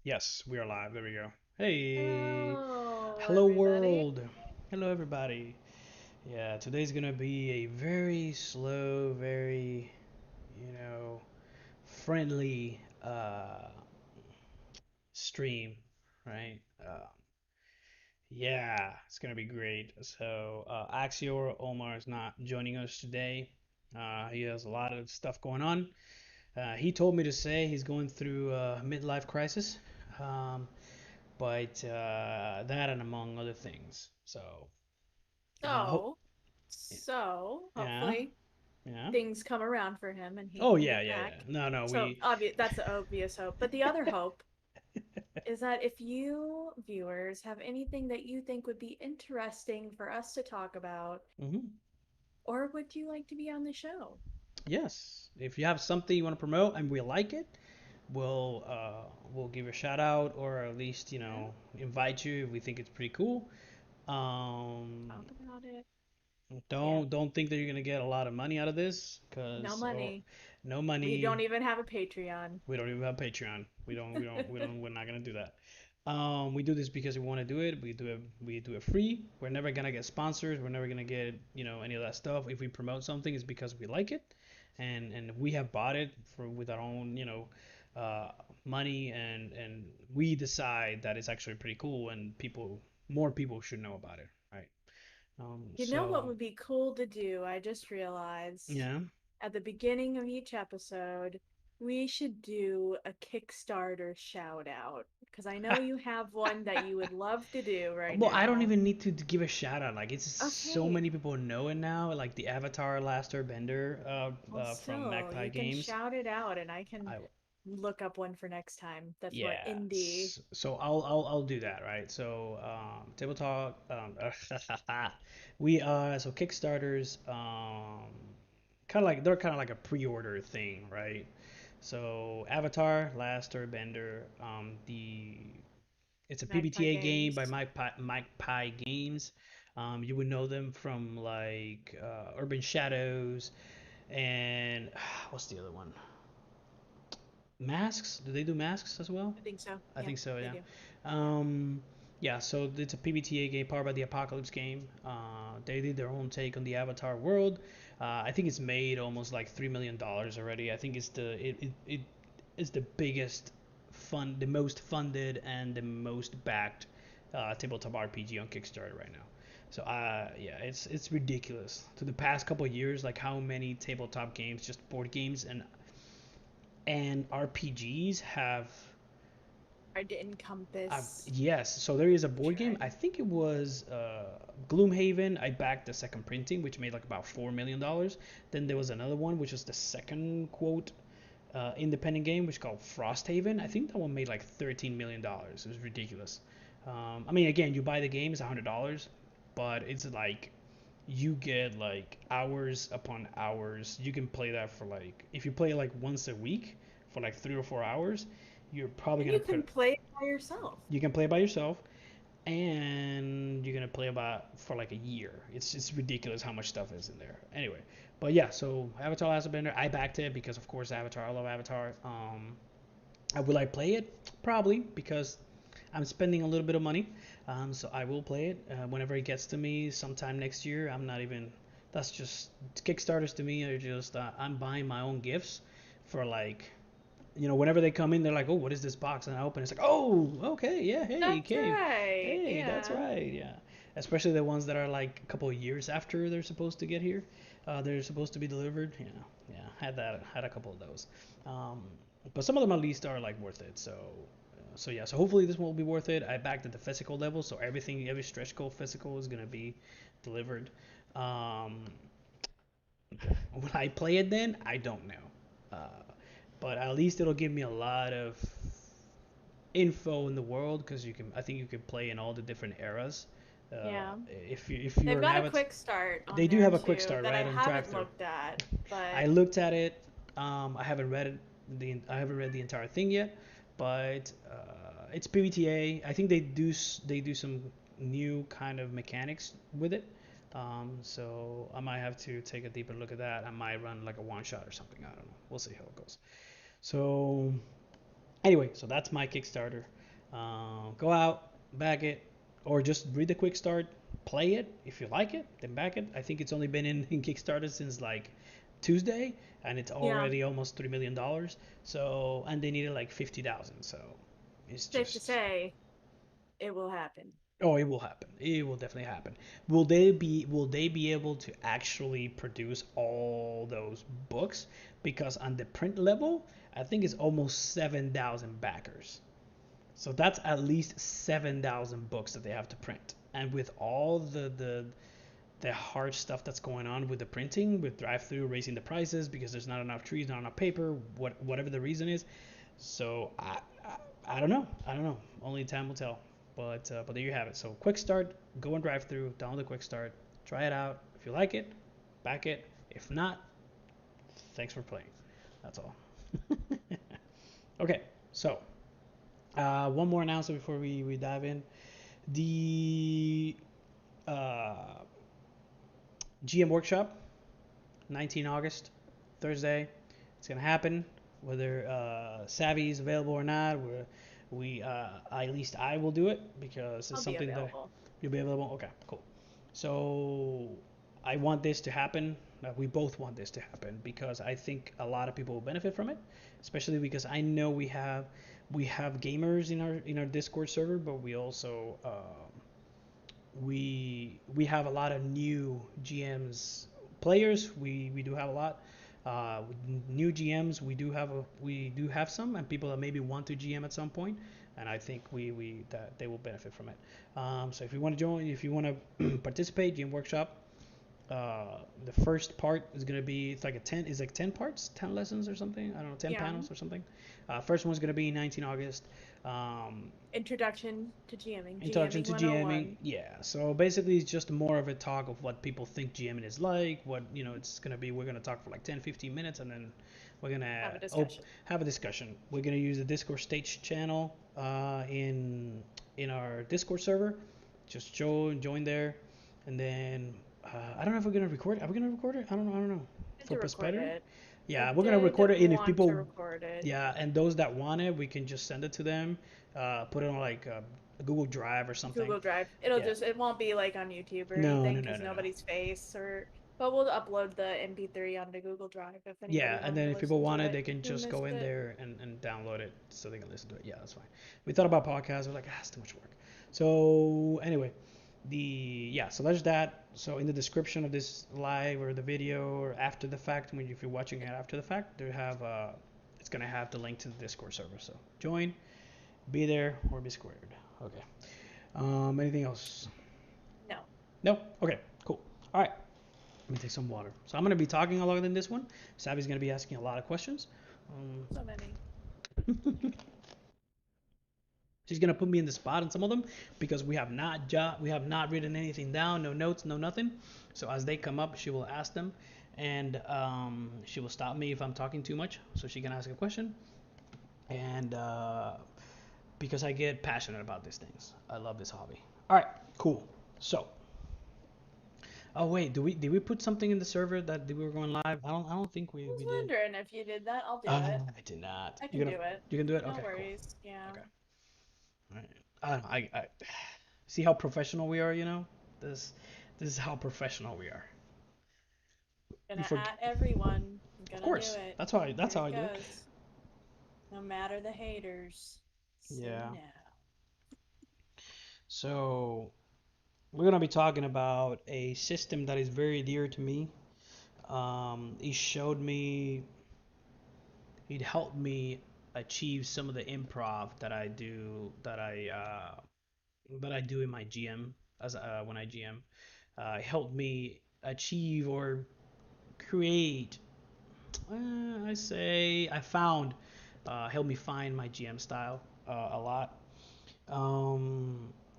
Yes, we are live. There we go. Hey, Hello, hello everybody. world. Hello everybody. Yeah, today's gonna be a very slow, very, you know, friendly stream, right? Yeah, it's gonna be great. So, Axior Omar is not joining us today. He has a lot of stuff going on. He told me to say he's going through a midlife crisis. Um, but that and among other things. So, hope, So, so yeah, hopefully yeah. things come around for him and he Oh can yeah, get yeah, yeah. back. No, no, So we. obvious, that's the obvious hope. But the other hope is that if you viewers have anything that you think would be interesting for us to talk about, Hmm. or would you like to be on the show? Yes, if you have something you want to promote and we like it, we'll give you a shout out or at least Yeah, invite you if we think it's pretty cool. Um, talk about it. Yeah, don't think that you're gonna get a lot of money out of this, no cause or money. no We don't money. even have a Patreon. We don't even have Patreon. We're not gonna do that. We do this because we want to do it. We do it free. We're never gonna get sponsors. We're never gonna get any of that stuff. If we promote something, it's because we like it, and we have bought it for with our own uh, money, and we decide that it's actually pretty cool, and more people should know about it, right? You know what So would be cool to do? I just realized yeah. at the beginning of each episode, we should do a Kickstarter shout out because I know you have one that you would love to do right Well, I don't now. even need to give a shout out. Like, it's so Okay, many people know it now. Like the Avatar Last Airbender well, from still, Magpie you can Games. shout it out and I can I look up one for next time that's more Yeah. indie. So I'll do that, right? So TableTalk. We so Kickstarters. Kind of like they're kind of like a pre-order thing, right? So Avatar Last Airbender. It's a Magpie PBTA game by Games. Mike Pie Games. You would know them from like Urban Shadows and what's the other one? Masks? Do they do masks as well? I think so. I Yeah, think so, they yeah. do. Yeah. Um, yeah, so it's a PBTA game powered by the Apocalypse game. They did their own take on the Avatar world. I think it's made almost like $3 million already. I think it is the biggest the most funded and the most backed tabletop RPG on Kickstarter right now. So yeah, it's ridiculous. To the past couple of years, like how many tabletop games, just board games and RPGs have Hard to encompass. yes, so there is a board game. I Tried. think it was Gloomhaven. I backed the second printing, which made like about $4 million. Then there was another one, which was the second quote independent game, which is called Frosthaven. I think that one made like $13 million. It was ridiculous. I mean, again, you buy the game, it's $100, but it's like you get like hours upon hours. You can play that for like if you play like once a week for like 3 or 4 hours, you're probably And gonna you can put play it by yourself. you can play by yourself and you're gonna play about for like a year. It's ridiculous how much stuff is in there. Anyway, but yeah, so Avatar: Last Airbender, I backed it because of course Avatar. I love Avatar. Will I play it? Probably because I'm spending a little bit of money. So I will play it whenever it gets to me sometime next year. I'm not even. That's just Kickstarters to me are just I'm buying my own gifts for like whenever they come in, they're like, "Oh, what is this box?" And I open it, it's like, "Oh, okay, yeah, hey, That's Cave, right. hey, that's Yeah. right, yeah." Especially the ones that are like a couple of years after they're supposed to get here, they're supposed to be delivered. Yeah, yeah, had a couple of those, um, but some of them at least are like worth it. So yeah, so hopefully this one will be worth it. I backed at the physical level, so every stretch goal physical is gonna be delivered. Um, will I play it then? I don't know. Uh, but at least it'll give me a lot of info in the world because I think you can play in all the different eras. Yeah. If They've you're an got a avid, quick start they on do there have a quick too start that I right on drive haven't through. looked at, I but looked at it. I haven't read it. I haven't read the entire thing yet, but it's PBTA. I think they do some new kind of mechanics with it. So I might have to take a deeper look at that. I might run like a one shot or something. I don't know. We'll see how it goes. So anyway, so that's my Kickstarter. Go out, back it, or just read the quick start, play it. If you like it, then back it. I think it's only been in Kickstarter since like Tuesday, and it's Yeah, already almost $3 million. So, and they needed like 50,000. So, it's safe to just say it will happen. oh, it will happen. It will definitely happen. Will they be able to actually produce all those books? Because on the print level, I think it's almost 7,000 backers. So that's at least 7,000 books that they have to print. And with all the hard stuff that's going on with the printing, with drive-through raising the prices because there's not enough trees, not enough paper, whatever the reason is. So I don't know. I don't know. Only time will tell. But there you have it. So quick start, go and drive through, download the quick start, try it out. If you like it, back it. If not, thanks for playing. That's all. Okay, so one more announcement before we dive in. The uh, GM workshop, 19 August, Thursday. It's gonna happen. Whether Savvy is available or not, at least I will do it because it's I'll be something that available. you'll be available. Okay, cool. So I want this to happen. We both want this to happen because I think a lot of people will benefit from it, especially because I know we have gamers in our Discord server, but we also we have a lot of new GMs players. We do have a lot. New GMs, we do have some, and people that maybe want to GM at some point, and I think we that they will benefit from it. So if you want to join, if you want to participate, GM workshop, the first part is gonna be it's like a 10 is like 10 parts, 10 lessons or something. I don't know, 10 Yeah. panels or something. First one's gonna be 19 August. Um, Introduction to GMing. Introduction GMing to GMing. 101. Yeah. So basically, it's just more of a talk of what people think GMing is like. It's gonna be. We're gonna talk for like 10, 15 minutes, and then we're Have a gonna discussion. have a discussion. We're gonna use the Discord stage channel in our Discord server. Just join there, and then I don't know if we're gonna record. Are we gonna record it? I don't know. I For did record prosperity. it. I Yeah, we're gonna did record it, and if want to people, record it. yeah, and those that want it, we can just send it to them, put it on like a Google Drive or something. Google Drive. It'll Yeah. just it won't be like on YouTube or No, anything no, no, because no, no. nobody's face or but we'll upload the MP3 onto Google Drive if anybody Yeah, and wanted then to if people listen want to it, it they can who just go missed in it. there and download it so they can listen to it. Yeah, that's fine. We thought about podcasts. We're like, it's too much work. So anyway, so there's that. So in the description of this live or the video or after the fact, I mean, if you're watching it after the fact, it's gonna have the link to the Discord server. So join, be there or be squared. Okay. Anything else? No. No. Okay. Cool. All right. Let me take some water. So I'm gonna be talking a lot in this one. Savvy's gonna be asking a lot of questions. So many. She's gonna put me in the spot on some of them because we have not written anything down, no notes, no nothing. So as they come up, she will ask them, and she will stop me if I'm talking too much, so she can ask a question. And because I get passionate about these things, I love this hobby. All right, cool. So, oh wait, did we put something in the server that we were going live? I don't think I we was did. wondering if you did that. I'll do it. I did not. I You can gonna do it. you can do it? No Okay, cool. worries. Yeah. Okay. All right. I don't know. I see how professional we are. This this is how professional we are. We Gonna forget. at everyone. I'm Of gonna do course. it. That's Here how it I do it. goes. No matter the haters. Say Yeah. no. So we're gonna be talking about a system that is very dear to me. It showed me. It helped me achieve some of the improv that I do in my GM as when I GM. It helped me achieve or create. I say I found helped me find my GM style a lot.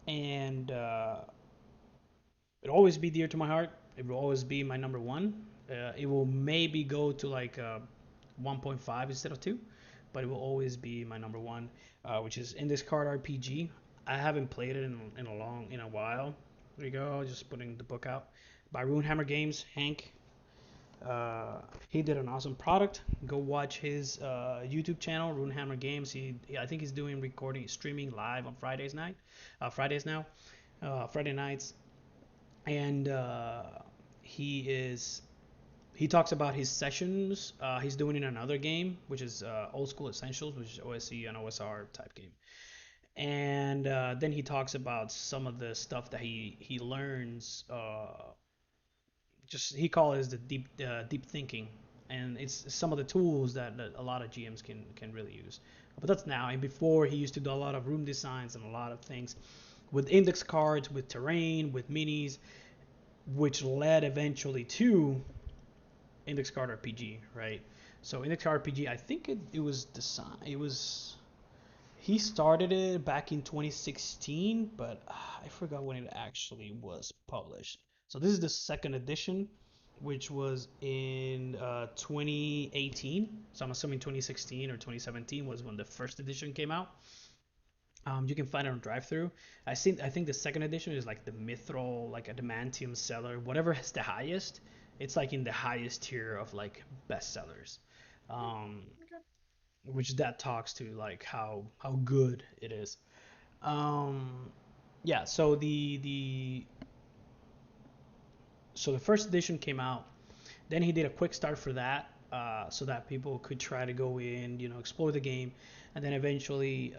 And it'll always be dear to my heart. It will always be my number one. It will maybe go to like 1.5 instead of 2, but it will always be my number one, which is in this card RPG. I haven't played it in a while. There you go, just putting the book out by Runehammer Games. Hank, Uh, he did an awesome product. Go watch his YouTube channel, Runehammer Games. I think he's doing recording, streaming live on Fridays now, Friday nights, and he is he talks about his sessions. He's doing in another game, which is Old School Essentials, which is OSC and OSR type game. And then he talks about some of the stuff that he learns. Just he calls it the deep thinking, and it's some of the tools that a lot of GMs can really use. But that's now. And before, he used to do a lot of room designs and a lot of things with index cards, with terrain, with minis, which led eventually to Index Card RPG, right? So Index Card RPG, I think it was designed. It was he started it back in 2016, but I forgot when it actually was published. So this is the second edition, which was in 2018. So I'm assuming 2016 or 2017 was when the first edition came out. You can find it on drive-through. I think the second edition is like the mithril, like adamantium seller, whatever is the highest. It's like in the highest tier of like bestsellers, um, Okay. which that talks to like how good it is. Um, yeah. So the first edition came out. Then he did a quick start for that, so that people could try to go in, explore the game, and then eventually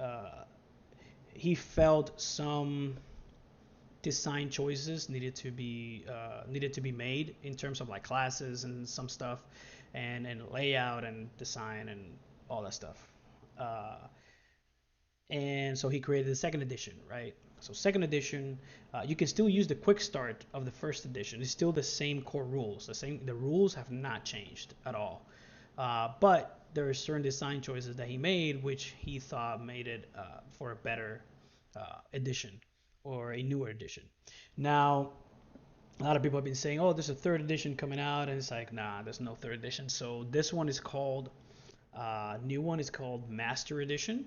he felt some design choices needed to be made in terms of like classes and some stuff, and layout and design and all that stuff. Uh, and so he created the second edition, right? So second edition, you can still use the quick start of the first edition. It's still the same core rules. The rules have not changed at all. But there are certain design choices that he made, which he thought made it for a better edition or a newer edition. Now, a lot of people have been saying, "Oh, there's a third edition coming out," and it's like, nah, there's no third edition. So this one is called, new one is called Master Edition.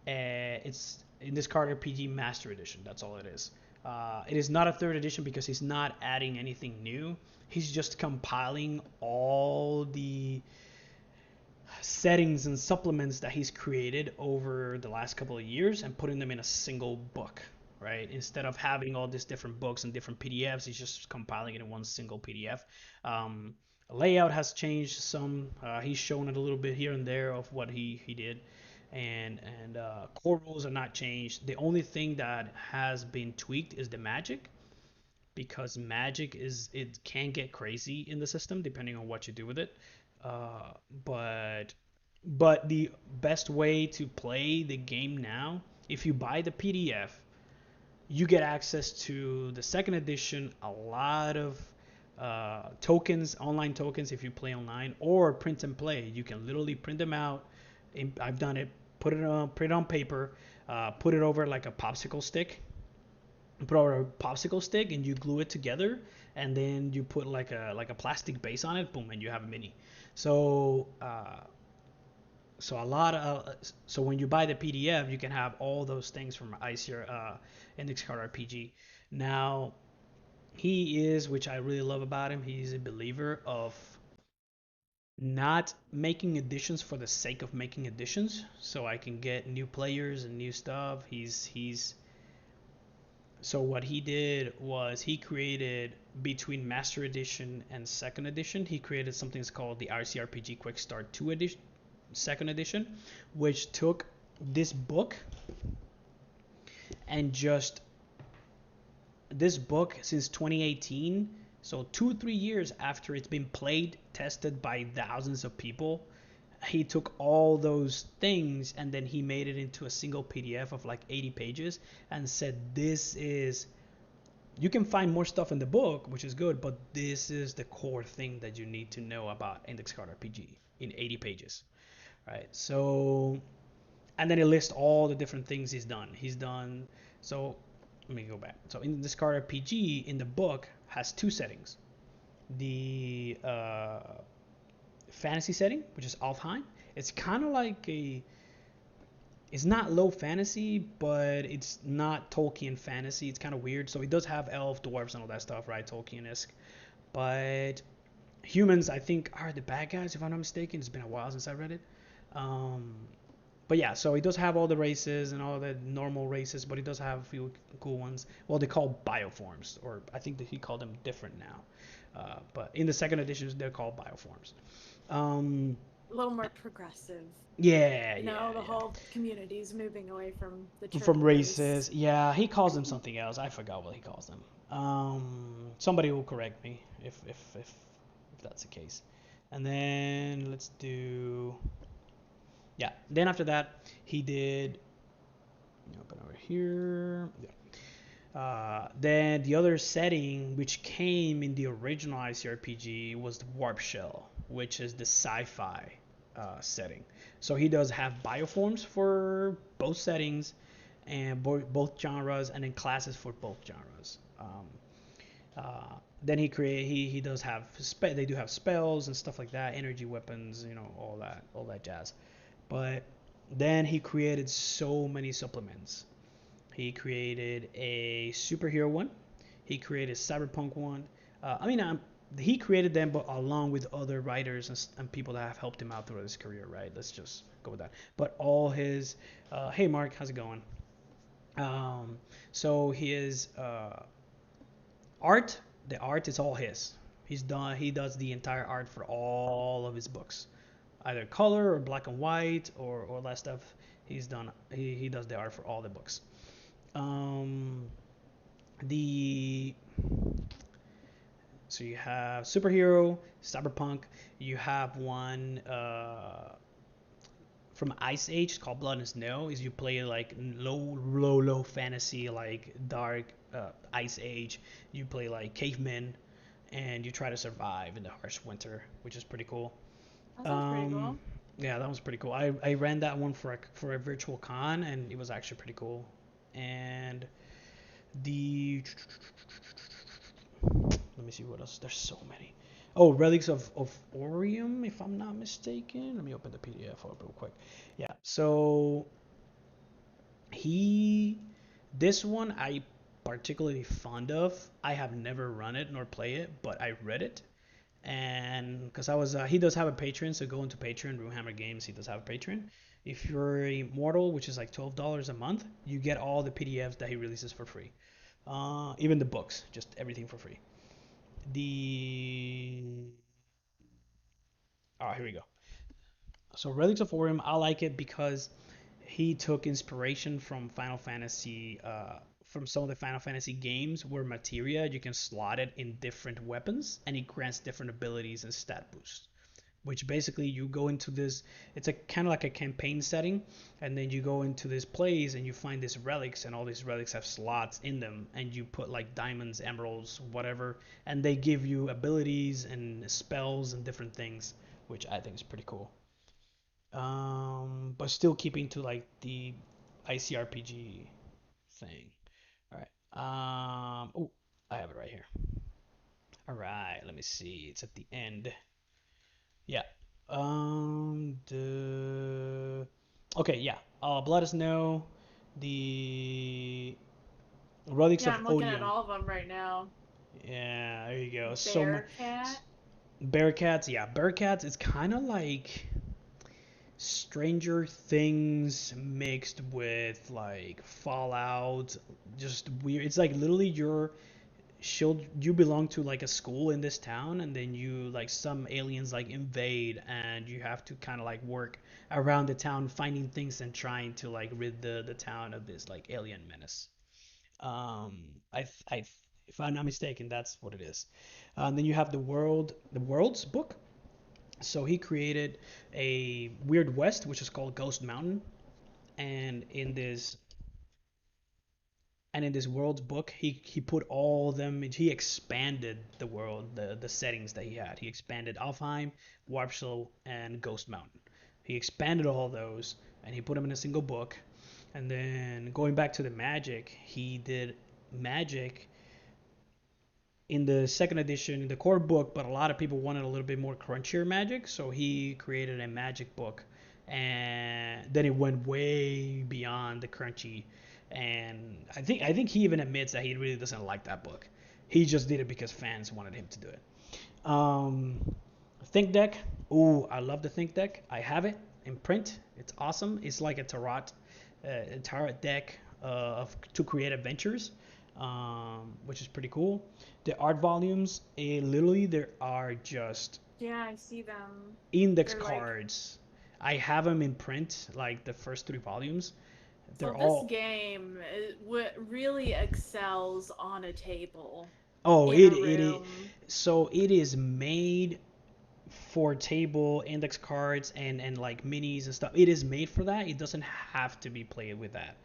It's in this card RPG Master Edition. That's all it is. It is not a third edition because he's not adding anything new. He's just compiling all the settings and supplements that he's created over the last couple of years and putting them in a single book, right? Instead of having all these different books and different PDFs, he's just compiling it in one single PDF. Layout has changed some. He's shown it a little bit here and there of what he did, and core rules are not changed. The only thing that has been tweaked is the magic, because magic is it can get crazy in the system depending on what you do with it. Uh, but but the best way to play the game now, if you buy the PDF, you get access to the second edition, a lot of tokens, online tokens if you play online, or print and play. You can literally print them out. I've done it. Print it on paper, put it over like a popsicle stick, put over a popsicle stick, and you glue it together, and then you put like a plastic base on it. Boom, and you have a mini. So so a lot of so when you buy the PDF, you can have all those things from ICR Index Card RPG. Now he is, which I really love about him, he's a believer of not making additions for the sake of making additions, so I can get new players and new stuff. He's So what he did was he created, between Master Edition and Second Edition, he created something that's called the ICRPG Quick Start 2 Edition, Second Edition, which took this book and just this book since 2018, so 2 3 years after it's been played, tested by thousands of people, he took all those things and then he made it into a single PDF of like 80 pages and said, this is, you can find more stuff in the book, which is good, but this is the core thing that you need to know about Index Card RPG in 80 pages, right? So, and then it lists all the different things he's done. So let me go back. So in this card RPG in the book has two settings: the fantasy setting, which is Alfheim. It's kind of like it's not low fantasy, but it's not Tolkien fantasy. It's kind of weird. So it does have elf, dwarves, and all that stuff, right? Tolkien-esque. But Humans, I think, are the bad guys, if I'm not mistaken. It's been a while since I read it. Um, but yeah, so he does have all the races and all the normal races, but he does have a few cool ones. Well, they call bioforms, or I think that he called them different now. But in the second editions, they're called bioforms. Um, A little more progressive. yeah, You yeah, know, the yeah. whole community's moving away from the From turtle race. races, yeah, he calls them something else. I forgot what he calls them. Somebody will correct me if that's the case. And then let's do, yeah. Then after that, he did. Open over here. Yeah. Then the other setting which came in the original ICRPG was the Warp Shell, which is the sci-fi setting. So he does have bioforms for both settings and both genres, and then classes for both genres. Then he does have they do have spells and stuff like that, energy weapons, all that jazz. But then he created so many supplements. He created a superhero one. He created a cyberpunk one. He created them, but along with other writers and people that have helped him out throughout his career, right? Let's just go with that. But all his, hey Mark, how's it going? Um, so his art, the art is all his. He does the entire art for all of his books, either color or black and white or all that stuff. He does the art for all the books. Um, the So you have superhero, cyberpunk. You have one from Ice Age called Blood and Snow. Is you play like low fantasy, like dark Ice Age. You play like cavemen, and you try to survive in the harsh winter, which is pretty cool. That sounds pretty Um, cool. yeah, that was pretty cool. I ran that one for a virtual con, and it was actually pretty cool. And the let me see what else. There's so many. Oh, Relics of Orium, if I'm not mistaken. Let me open the PDF up real quick. Yeah. So he, this one I particularly fond of. I have never run it nor play it, but I read it, and because he does have a Patreon, so go into Patreon, Runehammer Games. He does have a Patreon. If you're a mortal, which is like $12 a month, you get all the PDFs that he releases for free. Even the books, just everything for free. The Here we go. So Relics of Orium, I like it because he took inspiration from Final Fantasy, from some of the Final Fantasy games where materia you can slot it in different weapons and it grants different abilities and stat boosts. Which basically you go into this, it's a kind of like a campaign setting, and then you go into this place and you find these relics, and all these relics have slots in them, and you put like diamonds, emeralds, whatever, and they give you abilities and spells and different things, which I think is pretty cool. But still keeping to like the ICRPG thing. All right. Oh, I have it right here. All right. Let me see. It's at the end. Yeah. The Okay, yeah. Let us know the relics Yeah, of I'm looking at odium. all of them right now. Yeah, there you go. So much. Bear cat. Bearcats, yeah, Bearcats is kind of like Stranger Things mixed with like Fallout, just weird. It's like literally you belong to like a school in this town, and then you like some aliens like invade, and you have to kind of like work around the town finding things and trying to like rid the town of this like alien menace. I If I'm not mistaken, that's what it is. And then you have the world's book. So he created a Weird West, which is called Ghost Mountain, and in this world's book, he put all of them. He expanded the world, the settings that he had. He expanded Alfheim, Warpsel, and Ghost Mountain. He expanded all those, and he put them in a single book. And then going back to the magic, he did magic in the second edition in the core book, but a lot of people wanted a little bit more crunchier magic, so he created a magic book, and then it went way beyond the crunchy. And I think he even admits that he really doesn't like that book. He just did it because fans wanted him to do it. Um, Think deck. Ooh, I love the Think deck. I have it in print. It's awesome. It's like a tarot deck to create adventures, which is pretty cool. The art volumes, literally, there are just Yeah, I see them. index They're like, cards. I have them in print, like the first 3 volumes. so They're this all game really excels on a table oh in a it room. so it is made for table index cards and like minis and stuff. It is made for that. It doesn't have to be played with that.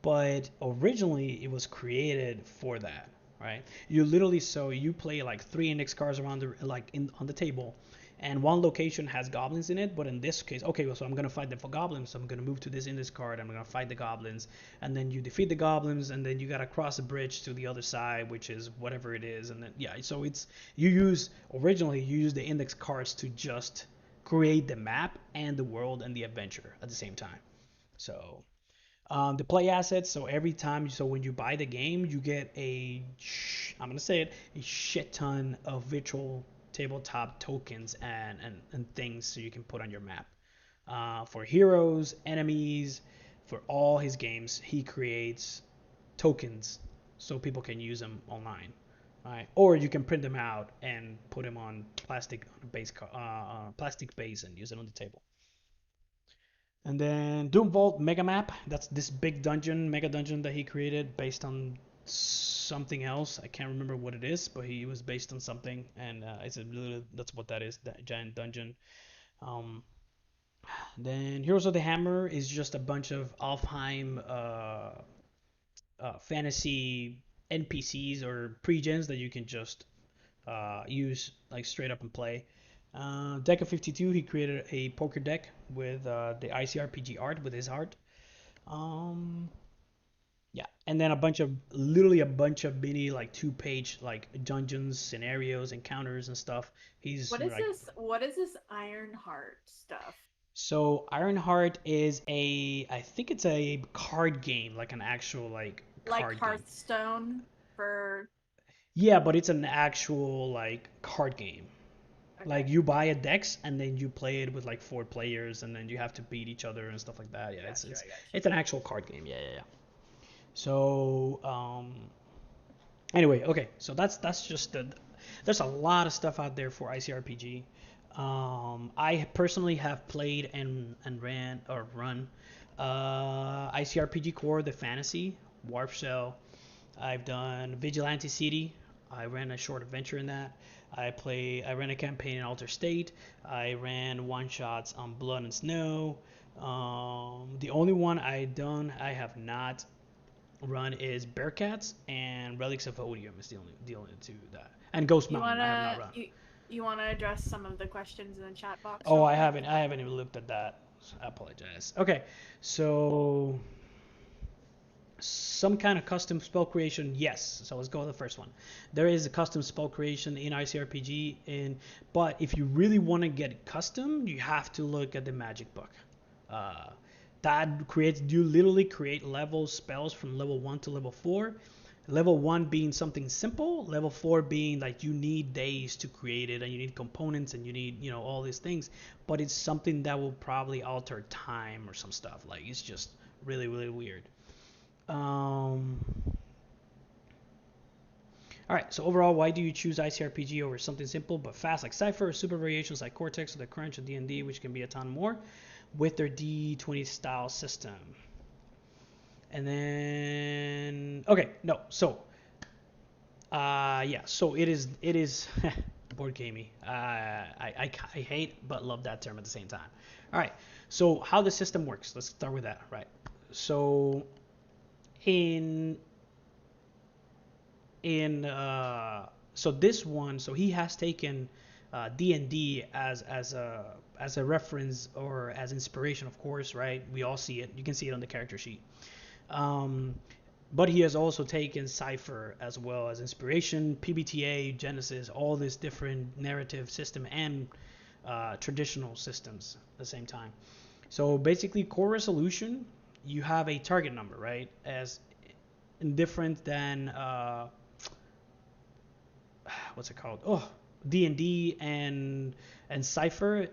But originally it was created for that, right? You literally so you play like 3 index cards around the like in on the table, and one location has goblins in it. But in this case, okay, well, so I'm gonna fight the goblins. So I'm gonna move to this index card. I'm gonna fight the goblins, and then you defeat the goblins, and then you gotta cross a bridge to the other side, which is whatever it is, and then yeah. So it's you use the index cards to just create the map and the world and the adventure at the same time. So the play assets. So every time, so when you buy the game, you get I'm gonna say it, a shit ton of virtual tabletop tokens and things so you can put on your map. For heroes, enemies, for all his games, he creates tokens so people can use them online. Right? Or you can print them out and put them on plastic base and use it on the table. And then Doom Vault Mega Map. That's this big dungeon, mega dungeon that he created based on something else. I can't remember what it is, but he was based on something, and that's what that is. That giant dungeon. Um, then Heroes of the Hammer is just a bunch of Alfheim fantasy NPCs or pre-gens that you can just use like straight up and play. Deck of 52, he created a poker deck with the ICRPG art with his art. Um, yeah, and then literally a bunch of mini like 2-page like dungeons, scenarios, encounters and stuff. He's What is like this? What is this Ironheart stuff? so Ironheart is I think it's a card game, like an actual like Like card game. Hearthstone for Yeah, but it's an actual like card game. Like okay. you buy a dex and then you play it with like 4 players and then you have to beat each other and stuff like that. Yeah, I got you. I got you. it's an actual card game. Yeah, yeah, yeah. So anyway, okay. So that's just there's a lot of stuff out there for ICRPG. I personally have played and ran or run ICRPG Core, the fantasy, Warp Shell. I've done Vigilante City. I ran a short adventure in that. I ran a campaign in Alter State. I ran one shots on Blood and Snow. The only one I have not run is Bearcats and Relics of Odium is the only two that and Ghost You Mountain I have not wanna run. you wanna address some of the questions in the chat box Oh, real I quick? haven't I haven't even looked at that. I apologize. Okay, so some kind of custom spell creation, yes. So let's go with the first one. There is a custom spell creation in ICRPG, but if you really want to get custom, you have to look at the magic book. Uh, that creates you literally create level spells from level 1 to level 4. Level 1 being something simple, level 4 being like you need days to create it and you need components and you need all these things, but it's something that will probably alter time or some stuff. Like it's just really really weird. um, all right, so overall, why do you choose ICRPG over something simple but fast like Cypher, or super variations like Cortex or the Crunch or D&D, which can be a ton more, with their D20 style system? And then, okay, no, so, yeah, so it is board gamey. I hate but love that term at the same time. All right, so how the system works, let's start with that, right? So in so this one, so he has taken D&D as a reference or as inspiration, of course, right? We all see it. You can see it on the character sheet. Um, but he has also taken Cypher as well as inspiration, PBTA, Genesis, all this different narrative system and traditional systems at the same time. So basically, core resolution, you have a target number, right? As indifferent than what's it called? Oh, D&D and Cypher,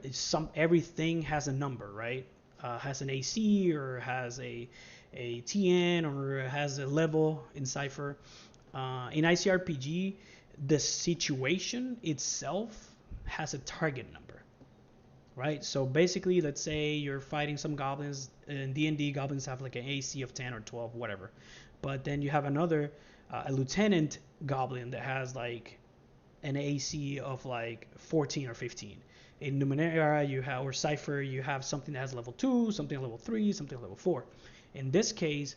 everything has a number, right? Has an AC or has a TN or has a level in Cypher. In ICRPG, the situation itself has a target number, right? So basically, let's say you're fighting some goblins. In D&D, goblins have like an AC of 10 or 12, whatever. But then you have another, a lieutenant goblin that has like an AC of like 14 or 15. In Numenera, you have, or Cypher, you have something that has level 2, something level 3, something level 4. In this case,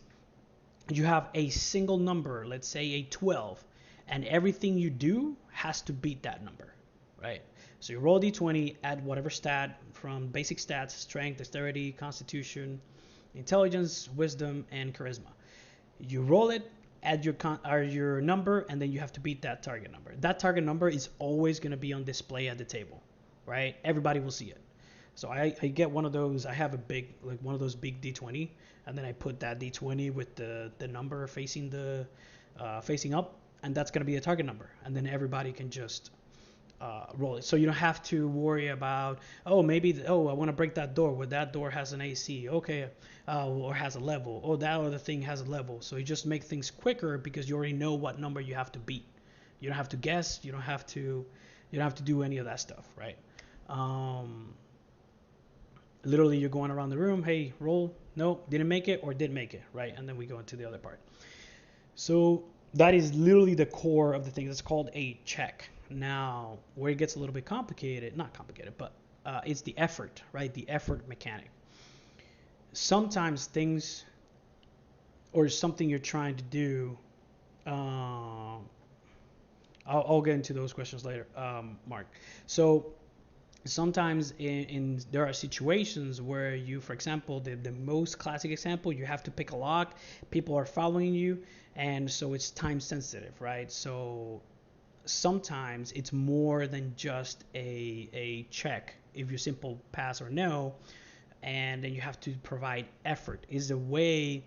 you have a single number, let's say a 12, and everything you do has to beat that number, right? So you roll d20, add whatever stat from basic stats: strength, dexterity, constitution, intelligence, wisdom, and charisma. You roll it, add your number, and then you have to beat that target number. That target number is always going to be on display at the table, right? Everybody will see it. So I get one of those. I have a big, like one of those big d20, and then I put that d20 with the number facing up, and that's going to be a target number, and then everybody can just roll it. So you don't have to worry about, oh, maybe, I want to break that door. Well, that door has an AC. Okay. Or has a level. Oh, that other thing has a level. So you just make things quicker because you already know what number you have to beat. You don't have to guess. You don't have to do any of that stuff, right? Literally, you're going around the room. Hey, roll. No, didn't make it, or did make it, right? And then we go into the other part. So that is literally the core of the thing. It's called a check. Now, where it gets a little bit complicated, not complicated, but it's the effort, right? The effort mechanic. Sometimes things, or something you're trying to do, I'll get into those questions later, Mark. So sometimes there are situations where you, for example, the most classic example, you have to pick a lock, people are following you, and so it's time sensitive, right? So sometimes it's more than just a check. If you simple pass or no, and then you have to provide effort, is a way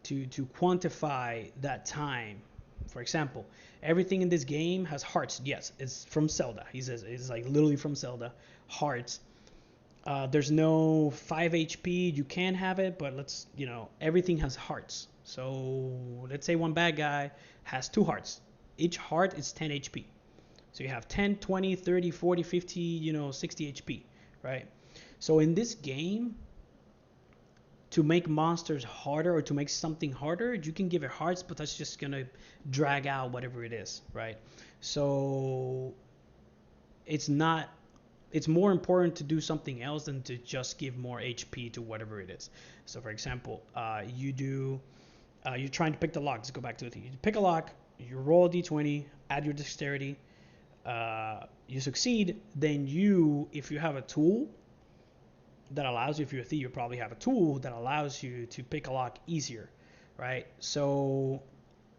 to quantify that time. For example, everything in this game has hearts. Yes, it's from Zelda. He says it's like literally from Zelda. Hearts. There's no 5 HP. You can have it, but everything has hearts. So let's say one bad guy has 2 hearts. Each heart is 10 HP. So you have 10, 20, 30, 40, 50, 60 HP, right? So in this game, to make monsters harder or to make something harder, you can give it hearts, but that's just going to drag out whatever it is, right? So it's more important to do something else than to just give more HP to whatever it is. So for example, you're trying to pick the lock. Let's go back to it. You pick a lock, you roll a d20, add your dexterity, you succeed, then if you have a tool that allows you, if you're a thief, you probably have a tool that allows you to pick a lock easier, right? So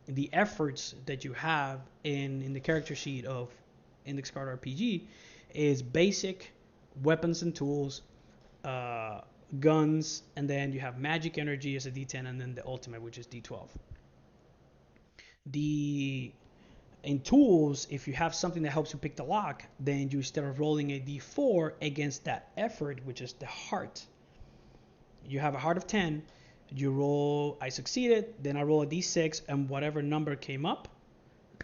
the efforts that you have in the character sheet of Index Card RPG is basic weapons and tools, guns, and then you have magic energy as a d10, and then the ultimate, which is d12. In tools, if you have something that helps you pick the lock, then you, instead of rolling a d4 against that effort, which is the heart, you have a heart of 10, you roll, I succeeded, then I roll a d6, and whatever number came up,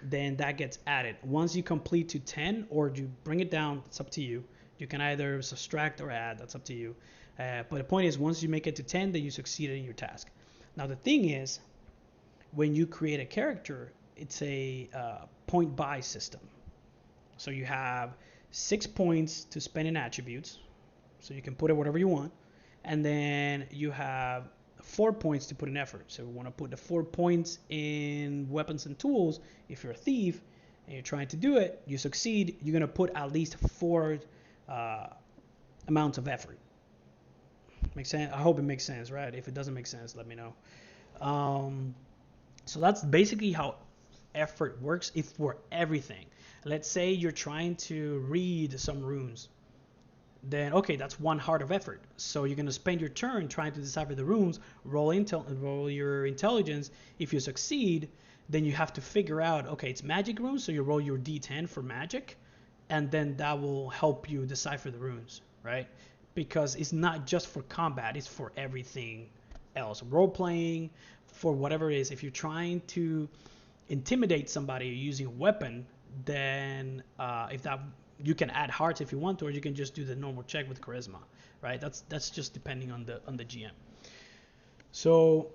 then that gets added. Once you complete to 10, or you bring it down, it's up to you. You can either subtract or add, that's up to you. But the point is, once you make it to 10, then you succeeded in your task. Now the thing is, when you create a character, it's a point buy system. So you have 6 points to spend in attributes, so you can put it whatever you want, and then you have 4 points to put in effort. So you want to put the 4 points in weapons and tools. If you're a thief and you're trying to do it, you succeed, you're going to put at least 4 amounts of effort. Make sense? I hope it makes sense, right? If it doesn't make sense, let me know. So that's basically how effort works if for everything. Let's say you're trying to read some runes. Then, okay, that's 1 heart of effort. So you're going to spend your turn trying to decipher the runes, roll your intelligence. If you succeed, then you have to figure out, okay, it's magic runes, so you roll your d10 for magic. and then that will help you decipher the runes, right? Because it's not just for combat, it's for everything else. Role playing, for whatever it is. If you're trying to intimidate somebody using a weapon, then if that you can add hearts if you want to, or you can just do the normal check with charisma, right? That's just depending on the GM. So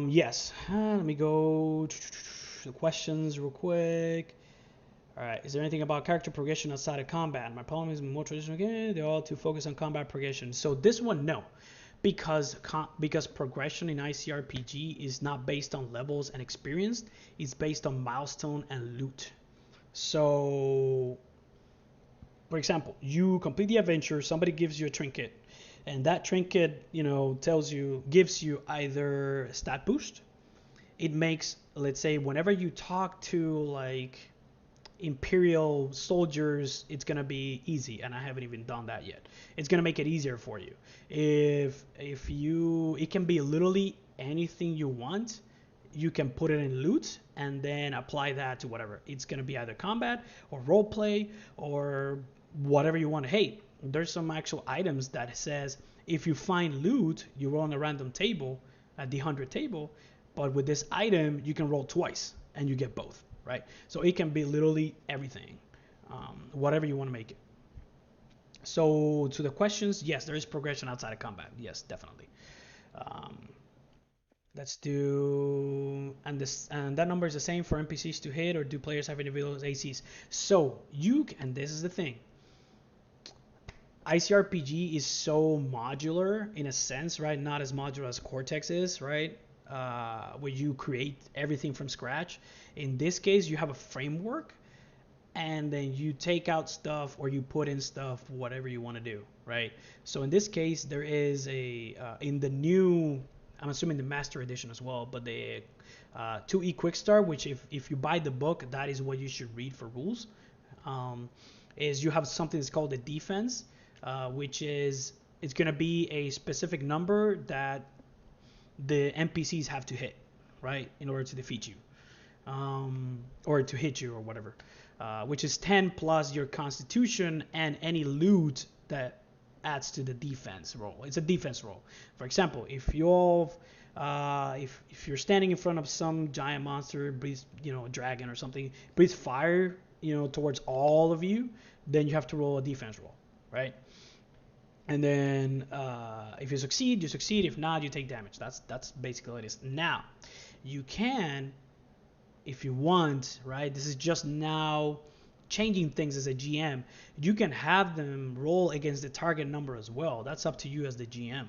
yes, let me go to the questions real quick. All right, is there anything about character progression outside of combat? My problem is more traditional game. They're all too focused on combat progression. So this one, no, because progression in ICRPG is not based on levels and experience. It's based on milestone and loot. So, for example, you complete the adventure. Somebody gives you a trinket, and that trinket, gives you either stat boost. It makes, let's say, whenever you talk to like Imperial soldiers, it's gonna be easy, and I haven't even done that yet. It's gonna make it easier for you. If you, it can be literally anything you want. You can put it in loot and then apply that to whatever. It's gonna be either combat or role play or whatever you want. Hey, there's some actual items that says if you find loot, you roll on a random table at the 100 table, but with this item you can roll twice and you get both, right? So it can be literally everything, whatever you want to make it. So to the questions, yes, there is progression outside of combat. Yes, definitely. Um, let's do, and that number is the same for NPCs to hit, or do players have individual ACs? So and this is the thing. ICRPG is so modular in a sense, right? Not as modular as Cortex is, right? Where you create everything from scratch. In this case, you have a framework, and then you take out stuff or you put in stuff, whatever you want to do, right? So in this case, there is in the new, I'm assuming the Master Edition as well, but the 2E Quick Start, which if you buy the book, that is what you should read for rules, is you have something that's called the defense, which is, it's going to be a specific number that the NPCs have to hit, right, in order to defeat you, or to hit you or whatever, which is 10 plus your constitution and any loot that adds to the defense roll. It's a defense roll. For example, if you're standing in front of some giant monster, breathes, a dragon or something, breathes fire, towards all of you, then you have to roll a defense roll, right? And then if you succeed, you succeed. If not, you take damage. That's basically what it is. Now, you can, if you want, right? This is just now changing things as a GM. You can have them roll against the target number as well. That's up to you as the GM,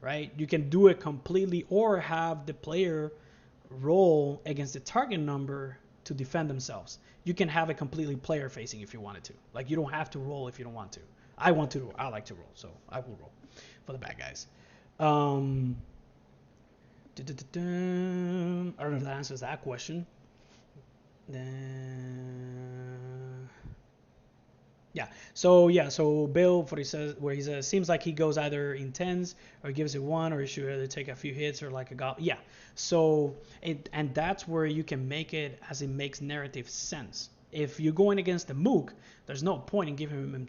right? You can do it completely, or have the player roll against the target number to defend themselves. You can have it completely player facing if you wanted to. Like, you don't have to roll if you don't want to. I like to roll, so I will roll for the bad guys. I don't know if that answers that question. Yeah. So Bill, where he says, seems like he goes either in tens or gives it one, or he should either take a few hits or like a goblin. Yeah. So and that's where you can make it as it makes narrative sense. If you're going against the Mook, there's no point in giving him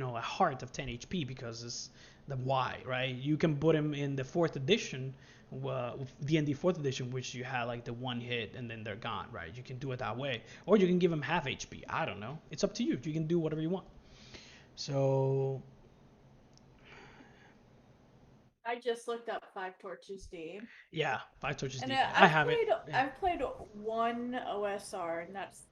a heart of 10 HP, because it's the why, right? You can put him in the 4th edition, D&D 4th edition, which you had like the one hit and then they're gone, right? You can do it that way, or you can give him half HP. I don't know. It's up to you. You can do whatever you want. So I just looked up Five Torches D. yeah, 5 torches And deep. I've I have played it. Yeah. I've played one OSR, and that's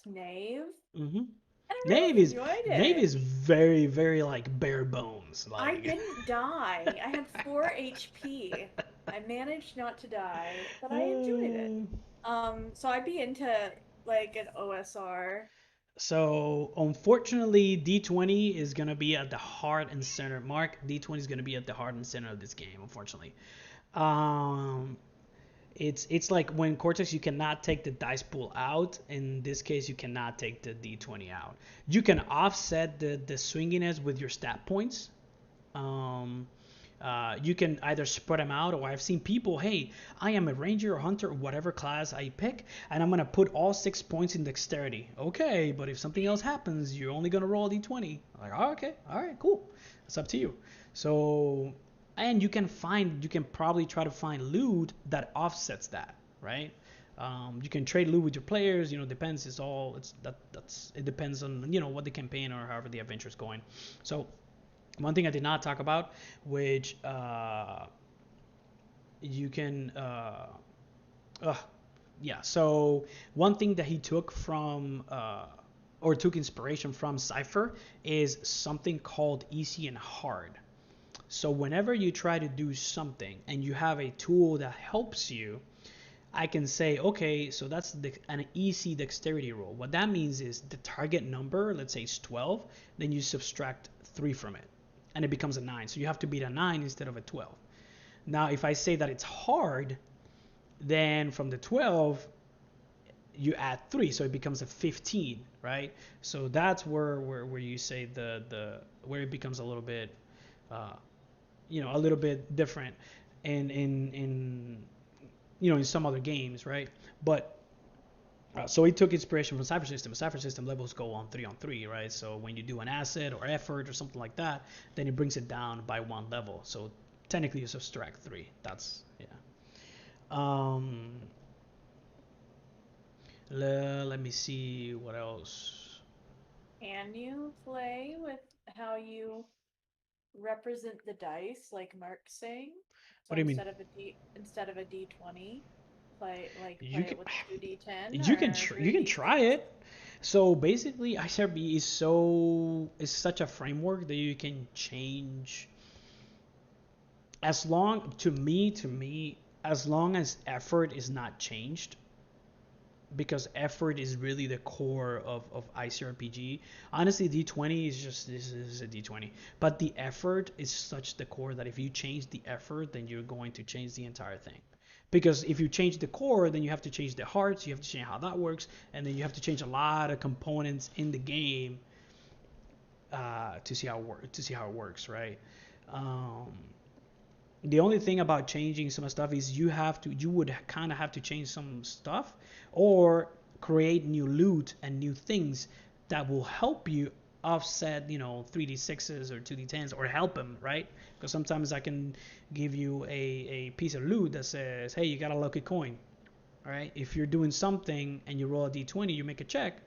Knave. Mm-hmm. And I Knave really is enjoyed Knave it. is very, very like bare bones. I Like didn't die. I had 4 HP. I managed not to die, but I enjoyed it. So I'd be into like an OSR. So unfortunately, D20 is gonna be at the heart and center. Mark, D20 is gonna be at the heart and center of this game. Unfortunately, um, it's like when Cortex, you cannot take the dice pool out. In this case, you cannot take the D20 out. You can offset the swinginess with your stat points. Um, You can either spread them out, or I've seen people, hey, I am a ranger or hunter or whatever class I pick, and I'm gonna put all 6 points in dexterity. Okay, but if something else happens, you're only gonna roll a d20. I'm like, oh, okay, all right, cool. It's up to you. So, and you can probably try to find loot that offsets that, right? You can trade loot with your players. Depends. It depends on what the campaign or however the adventure is going. So one thing I did not talk about, which you can, yeah. So one thing that he took from, or took inspiration from Cypher, is something called easy and hard. So whenever you try to do something and you have a tool that helps you, I can say, okay, so that's an easy dexterity roll. What that means is the target number, let's say it's 12, then you subtract 3 from it, and it becomes a 9. So you have to beat a 9 instead of a 12. Now, if I say that it's hard, then from the 12, you add 3, so it becomes a 15, right? So that's where you say where it becomes a little bit, uh, a little bit different in some other games, right? But so he took inspiration from Cypher System. Cypher System levels go on three, right? So when you do an asset or effort or something like that, then it brings it down by one level. So technically you subtract 3. That's yeah. Um, let me see what else. Can you play with how you represent the dice, like Mark's saying? What So do you mean? instead of a D20, You play it can with a 2D10 you can or you can try 3D6. it. So basically, ICRP is such a framework that you can change as long to me as long as effort is not changed, because effort is really the core of ICRPG. Honestly, D20 is just this is a D20, but the effort is such the core that if you change the effort, then you're going to change the entire thing. Because if you change the core, then you have to change the hearts, you have to change how that works, and then you have to change a lot of components in the game to see how it works, right? Um, the only thing about changing some stuff is you would kind of have to change some stuff, or create new loot and new things that will help you offset 3d6s or 2d10s, or help them, right? Because sometimes I can give you a piece of loot that says, hey, you got a lucky coin. All right, if you're doing something and you roll a d20, you make a check,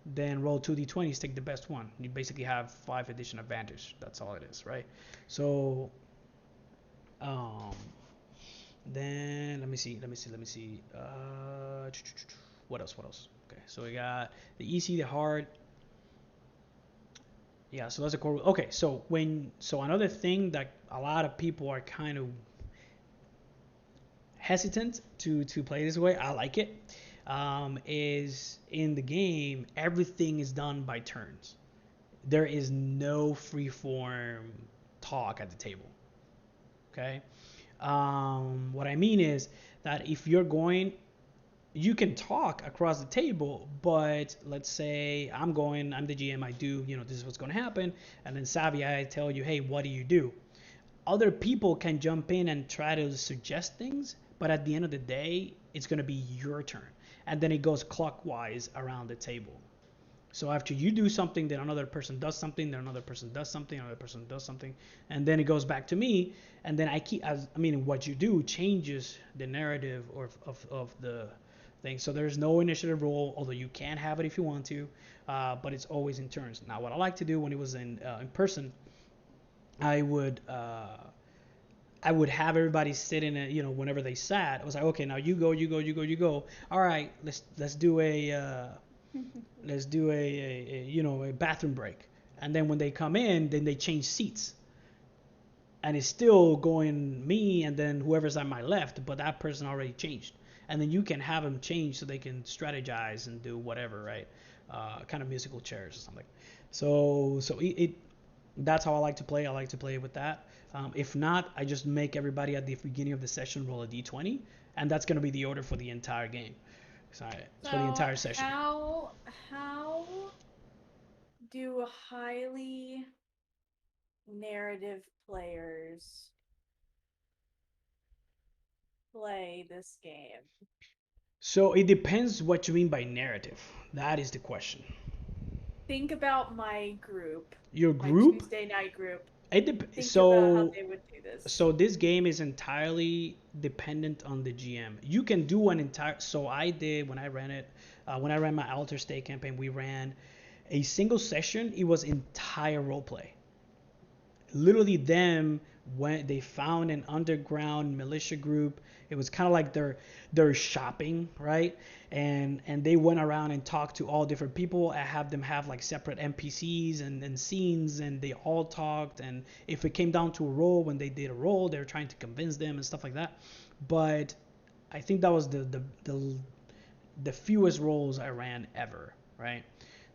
then roll 2d20s, take the best one. You basically have 5 additional advantage. That's all it is, right? So um, then let me see. What else? What else? Okay, so we got the easy, the hard. Yeah, so that's a core. Okay, so another thing that a lot of people are kind of hesitant to play this way. I like it. Is in the game everything is done by turns. There is no free form talk at the table. Okay. What I mean is that if you're going, you can talk across the table, but let's say I'm the GM, I do, this is what's going to happen. And then Savvy, I tell you, hey, what do you do? Other people can jump in and try to suggest things, but at the end of the day, it's going to be your turn. And then it goes clockwise around the table. So after you do something, then another person does something, then another person does something, another person does something, and then it goes back to me, and then what you do changes the narrative of the thing. So there's no initiative roll, although you can have it if you want to, but it's always in turns. Now, what I like to do when it was in person, I would have everybody sit in a, whenever they sat, I was like, okay, now you go, you go, you go, you go. All right, let's do a bathroom break. And then when they come in, then they change seats, and it's still going me and then whoever's on my left, but that person already changed. And then you can have them change so they can strategize and do whatever, right? Kind of musical chairs or something. So that's how I like to play. I like to play with that. If not, I just make everybody at the beginning of the session roll a d20, and that's going to be the order for the entire game. Sorry, it's for the So entire session. how do highly narrative players play this game? So it depends what you mean by narrative. That is the question. Think about my group, Your my group? Tuesday night group. Think about how So they would do this. so this game is entirely dependent on the GM. You can do an entire. So I did when I ran it. When I ran my Alter State campaign, we ran a single session. It was entire role play. Literally them when they found an underground militia group. It was kind of like their shopping, right? And they went around and talked to all different people. I have them have like separate NPCs and scenes, and they all talked. And if it came down to a role, when they did a role, they were trying to convince them and stuff like that. But I think that was the fewest roles I ran ever, right?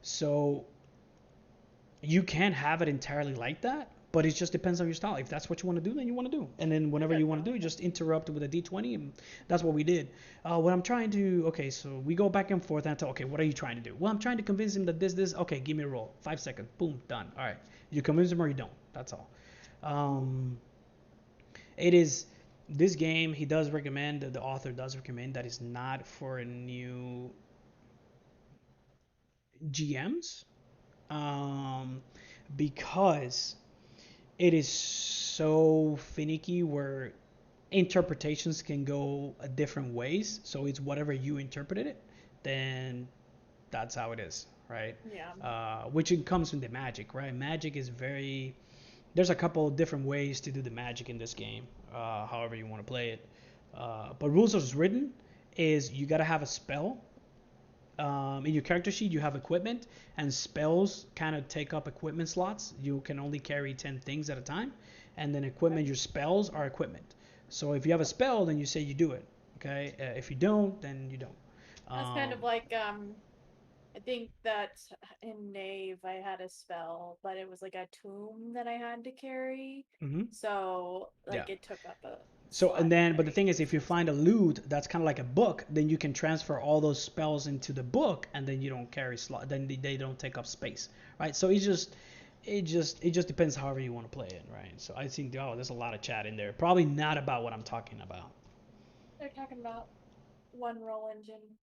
So you can have it entirely like that, but it just depends on your style. If that's what you want to do, then you want to do. And then whenever you want to do, just interrupt with a D20. And that's what we did. What I'm trying to, okay, so we go back and forth and I tell, okay, what are you trying to do? Well, I'm trying to convince him that this, okay, give me a roll. 5 seconds, boom, done. All right. You convince him or you don't. That's all. Um, it is, this game, he does recommend, the author does recommend that it's not for new GMs. Um, because it is so finicky where interpretations can go different ways. So it's whatever you interpreted it, then that's how it is, right? Yeah. Which it comes from the magic, right? Magic is very. There's a couple of different ways to do the magic in this game, however you want to play it. But rules as written is you got to have a spell. In your character sheet, you have equipment, and spells kind of take up equipment slots. You can only carry 10 things at a time, and then equipment, your spells are equipment. So if you have a spell, then you say you do it. Okay. If you don't, then you don't. That's kind Um, of like I think that in Knave I had a spell, but it was like a tomb that I had to carry. mhm. So Yeah. like it took up a So and slot in then, but the my thing is, if you find a system. loot that's kind of like a book, then you can transfer all those spells into the book, and then you don't carry slot. Then they don't take up space, right? So it just depends however you want to play it, right? So I think there's a lot of chat in there. Probably not about what I'm talking about. They're talking about one roll engine.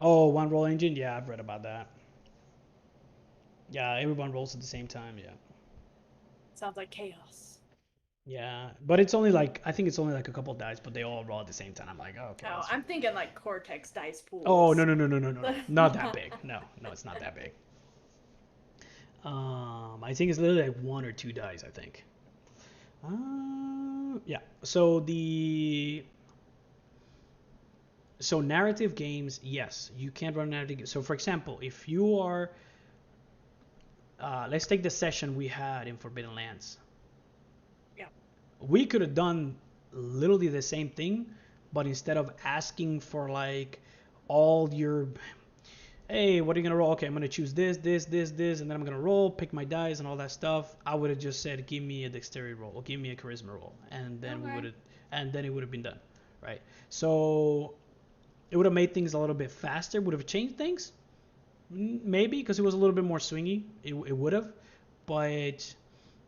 Oh, one roll engine. Yeah, I've read about that. Yeah, everyone rolls at the same time. Yeah. Sounds like chaos. Yeah, but it's only like I think it's only like a couple of dice, but they all roll at the same time. I'm like, oh, okay, Oh, that's. I'm thinking like Cortex dice Oh no pools. no no no no no no, not that big. No no, it's not that big. I think it's literally like one or two dice. I think. Yeah. So narrative games, yes, you can run narrative games. So for example, if you are, let's take the session we had in Forbidden Lands. Yeah. We could have done literally the same thing, but instead of asking for like all your, hey, what are you gonna roll? Okay, I'm gonna choose this, and then I'm gonna roll, pick my dice, and all that stuff. I would have just said, give me a dexterity roll, or give me a charisma roll, and then we would Okay. have, and then it would have been done, right? So it would have made things a little bit faster. Would have changed things, maybe, because it was a little bit more swingy. It would have, but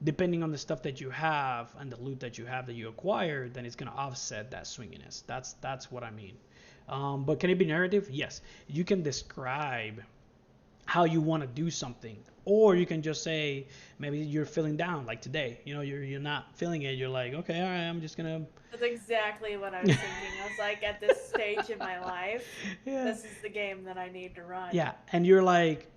depending on the stuff that you have and the loot that you have that you acquire, then it's gonna offset that swinginess. That's what I mean. But can it be narrative? Yes. You can describe how you want to do something, or you can just say maybe you're feeling down, like today. You're not feeling it. You're like, okay, all right, I'm just gonna. That's exactly what I was thinking. I was like, at this stage in my life, Yeah. this is the game that I need to run. Yeah, and you're like,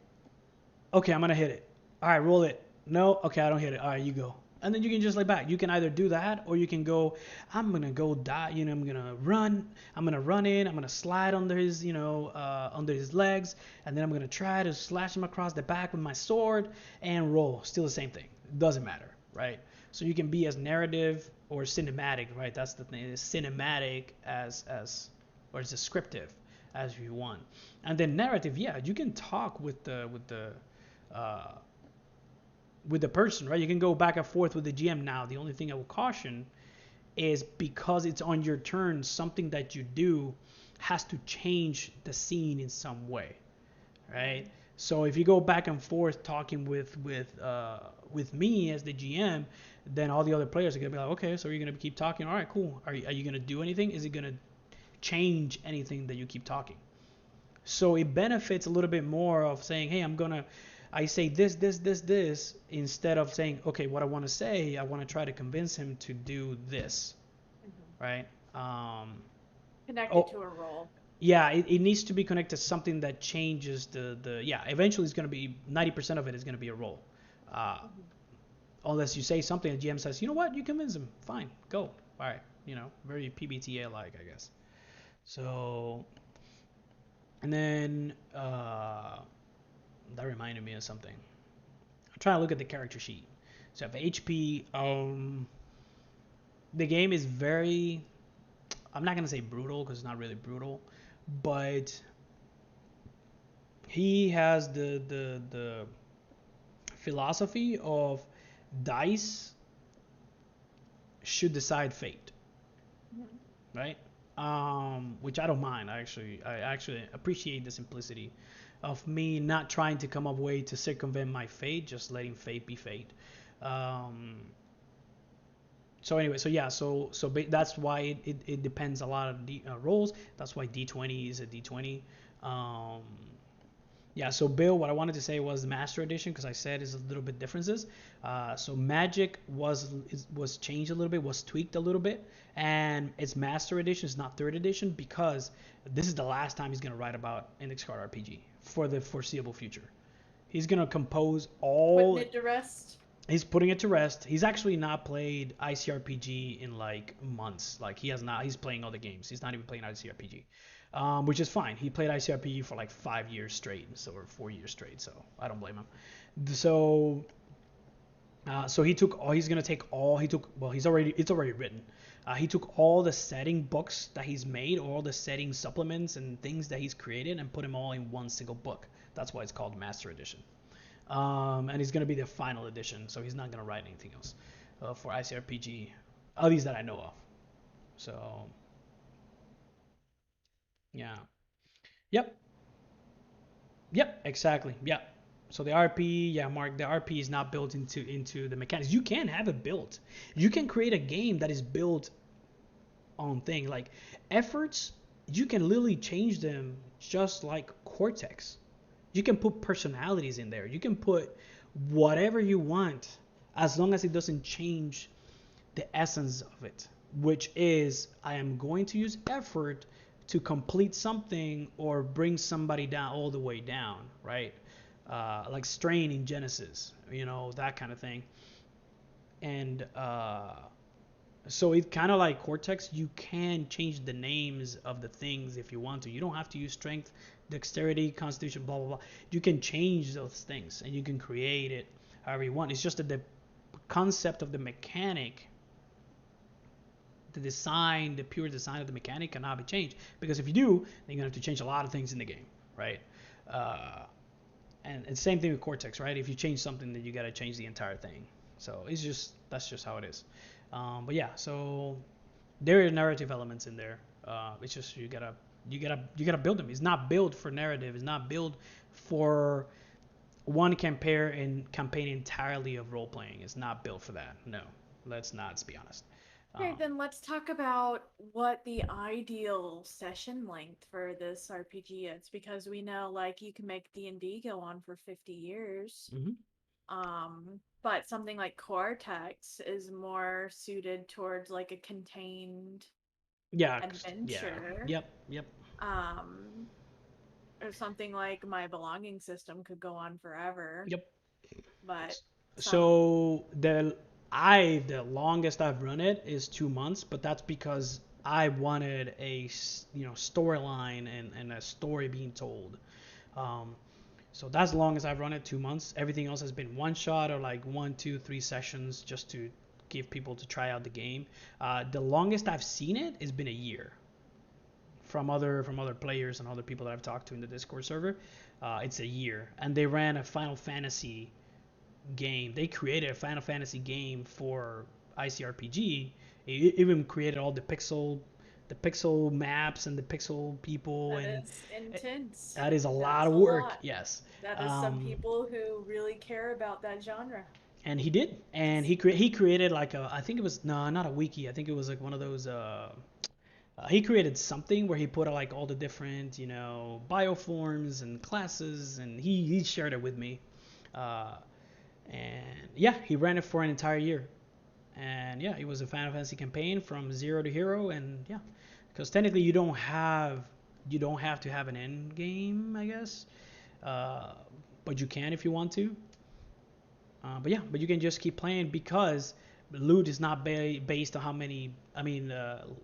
okay, I'm gonna hit it. All right, roll it. No, okay, I don't hit it. All right, you go. And then you can just lay back. You can either do that, or you can go, I'm gonna go die. I'm gonna run. I'm gonna run in. I'm gonna slide under his, under his legs, and then I'm gonna try to slash him across the back with my sword and roll. Still the same thing. It doesn't matter, right? So you can be as narrative or cinematic, right? That's the thing. It's cinematic or as descriptive as you want. And then narrative, yeah, you can talk uh, with the person, right? You can go back and forth with the GM. Now, the only thing I will caution is because it's on your turn, something that you do has to change the scene in some way, right? So if you go back and forth talking with me as the GM, then all the other players are gonna be like, okay, so you're gonna keep talking. All right, cool. Are you gonna do anything? Is it gonna change anything that you keep talking? So it benefits a little bit more of saying, hey, I say this, instead of saying, okay, what I want to say, I want to try to convince him to do this, Hmm. right? Um, Connected oh, to a role. yeah, it needs to be connected to something that changes yeah, eventually it's going to be 90% of it is going to be a role. Uh, Hmm. Unless you say something, the GM says, you know what, you convince him, fine, go. All right, very PBTA like, I guess. So, and then that reminded me of something. I'm trying to look at the character sheet. So I have HP. The game is very. I'm not gonna say brutal because it's not really brutal, but he has the philosophy of dice should decide fate, Hmm. right? Which I don't mind. I actually appreciate the simplicity of me not trying to come up with a way to circumvent my fate, just letting fate be fate. Um, so anyway, so yeah, so that's why it depends a lot of roles. That's why D20 is a D20. Um, yeah, so Bill, what I wanted to say was the Master Edition because I said is a little bit differences. So Magic was changed a little bit, was tweaked a little bit, and it's Master Edition, it's not Third Edition because this is the last time he's gonna write about Index Card RPG for the foreseeable future. He's gonna compose Putting all. it to rest. He's putting it to rest. He's actually not played ICRPG in like months. Like he has not. He's playing other games. He's not even playing ICRPG, which is fine. He played ICRPG for like 5 years straight, so or 4 years straight. So I don't blame him. So so he took all. He's gonna take all. He took. Well, it's already written. He took all the setting books that he's made, all the setting supplements and things that he's created, and put them all in one single book. That's why it's called Master Edition. And he's going to be the final edition, so he's not going to write anything else for ICRPG, at least that I know of. So, yeah. Yep. Yep. Exactly. Yep. So the RP, yeah, Mark, the RP is not built into the mechanics. You can have it built. You can create a game that is built on thing like efforts. You can literally change them just like Cortex. You can put personalities in there. You can put whatever you want as long as it doesn't change the essence of it, which is I am going to use effort to complete something or bring somebody down all the way down, right? Like strain in Genesis, that kind of thing. And so it kind of like Cortex, you can change the names of the things if you want to. You don't have to use strength, dexterity, constitution, blah blah blah. You can change those things and you can create it however you want. It's just that the concept of the mechanic, the design, the pure design of the mechanic cannot be changed because if you do, then you're gonna have to change a lot of things in the game, right? Uh, and same thing with Cortex, right? If you change something, then you gotta change the entire thing. So that's just how it is. But yeah, so there are narrative elements in there. It's just you gotta build them. It's not built for narrative. It's not built for one campaign entirely of role playing. It's not built for that. No, let's be honest. Okay, Um, then let's talk about what the ideal session length for this RPG is, because we know like you can make D&D go on for 50 years. mhm. But something like Cortex is more suited towards like a contained Yeah, yeah, adventure. yep. Um, or something like My Belonging System could go on forever, Yep. but some. So the longest I've run it is 2 months, but that's because I wanted a storyline and a story being told. Um, so that's the longest I've run it, 2 months. Everything else has been one shot or like 1, 2, 3 sessions just to give people to try out the game. The longest I've seen it has been a year from other players and other people that I've talked to in the Discord server. It's a year, and they ran a Final Fantasy game. They created a Final Fantasy game for ICRPG. It even created all the pixel the pixel maps and the pixel people, That and is intense. that is a lot That's of a work. lot. Yes. That is some Um, people who really care about that genre. and he did, and he created like a, I think it was, no, not a wiki, I think it was like one of those he created something where he put like all the different, bioforms and classes, and he shared it with me. uh, and yeah, he ran it for an entire year. And yeah, it was a Final Fantasy campaign from zero to hero. And yeah, because technically you don't have to have an end game, I guess, uh, but you can if you want to. But yeah, but you can just keep playing because loot is not based on how many. I mean,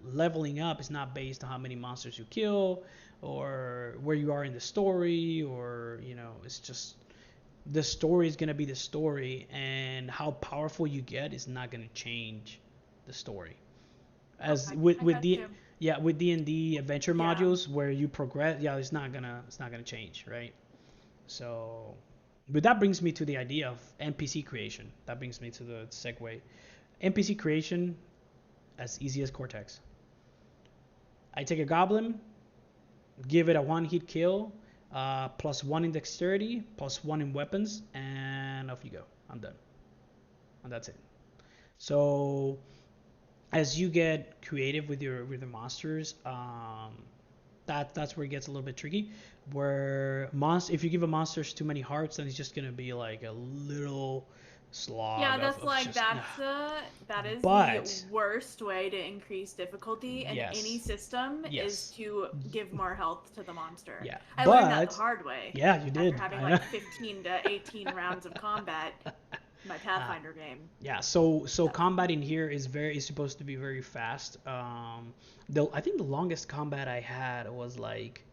leveling up is not based on how many monsters you kill or where you are in the story, or it's just the story is gonna be the story, and how powerful you get is not gonna change the story. As Okay, with I with got the you. yeah, with D&D adventure Yeah. modules where you progress, yeah, it's not gonna change, right? So, but that brings me to the idea of NPC creation. That brings me to the segue. NPC creation as easy as Cortex. I take a goblin, give it a one hit kill, +1 in dexterity, +1 in weapons, and off you go. I'm done. And that's it. So as you get creative with your monsters, that's where it gets a little bit tricky. Where if you give a monsters too many hearts, then it's just gonna be like a little Yeah, slog of, that's of like just. that is the But worst way to increase difficulty in any yes, system is yes, to give more health to the monster. yeah, I learned that the but hard way yeah, you after did. having I know. like 15 to 18 rounds of combat in my uh, Pathfinder game. yeah, so So, combat in here is supposed to be very fast. I think the longest combat I had was like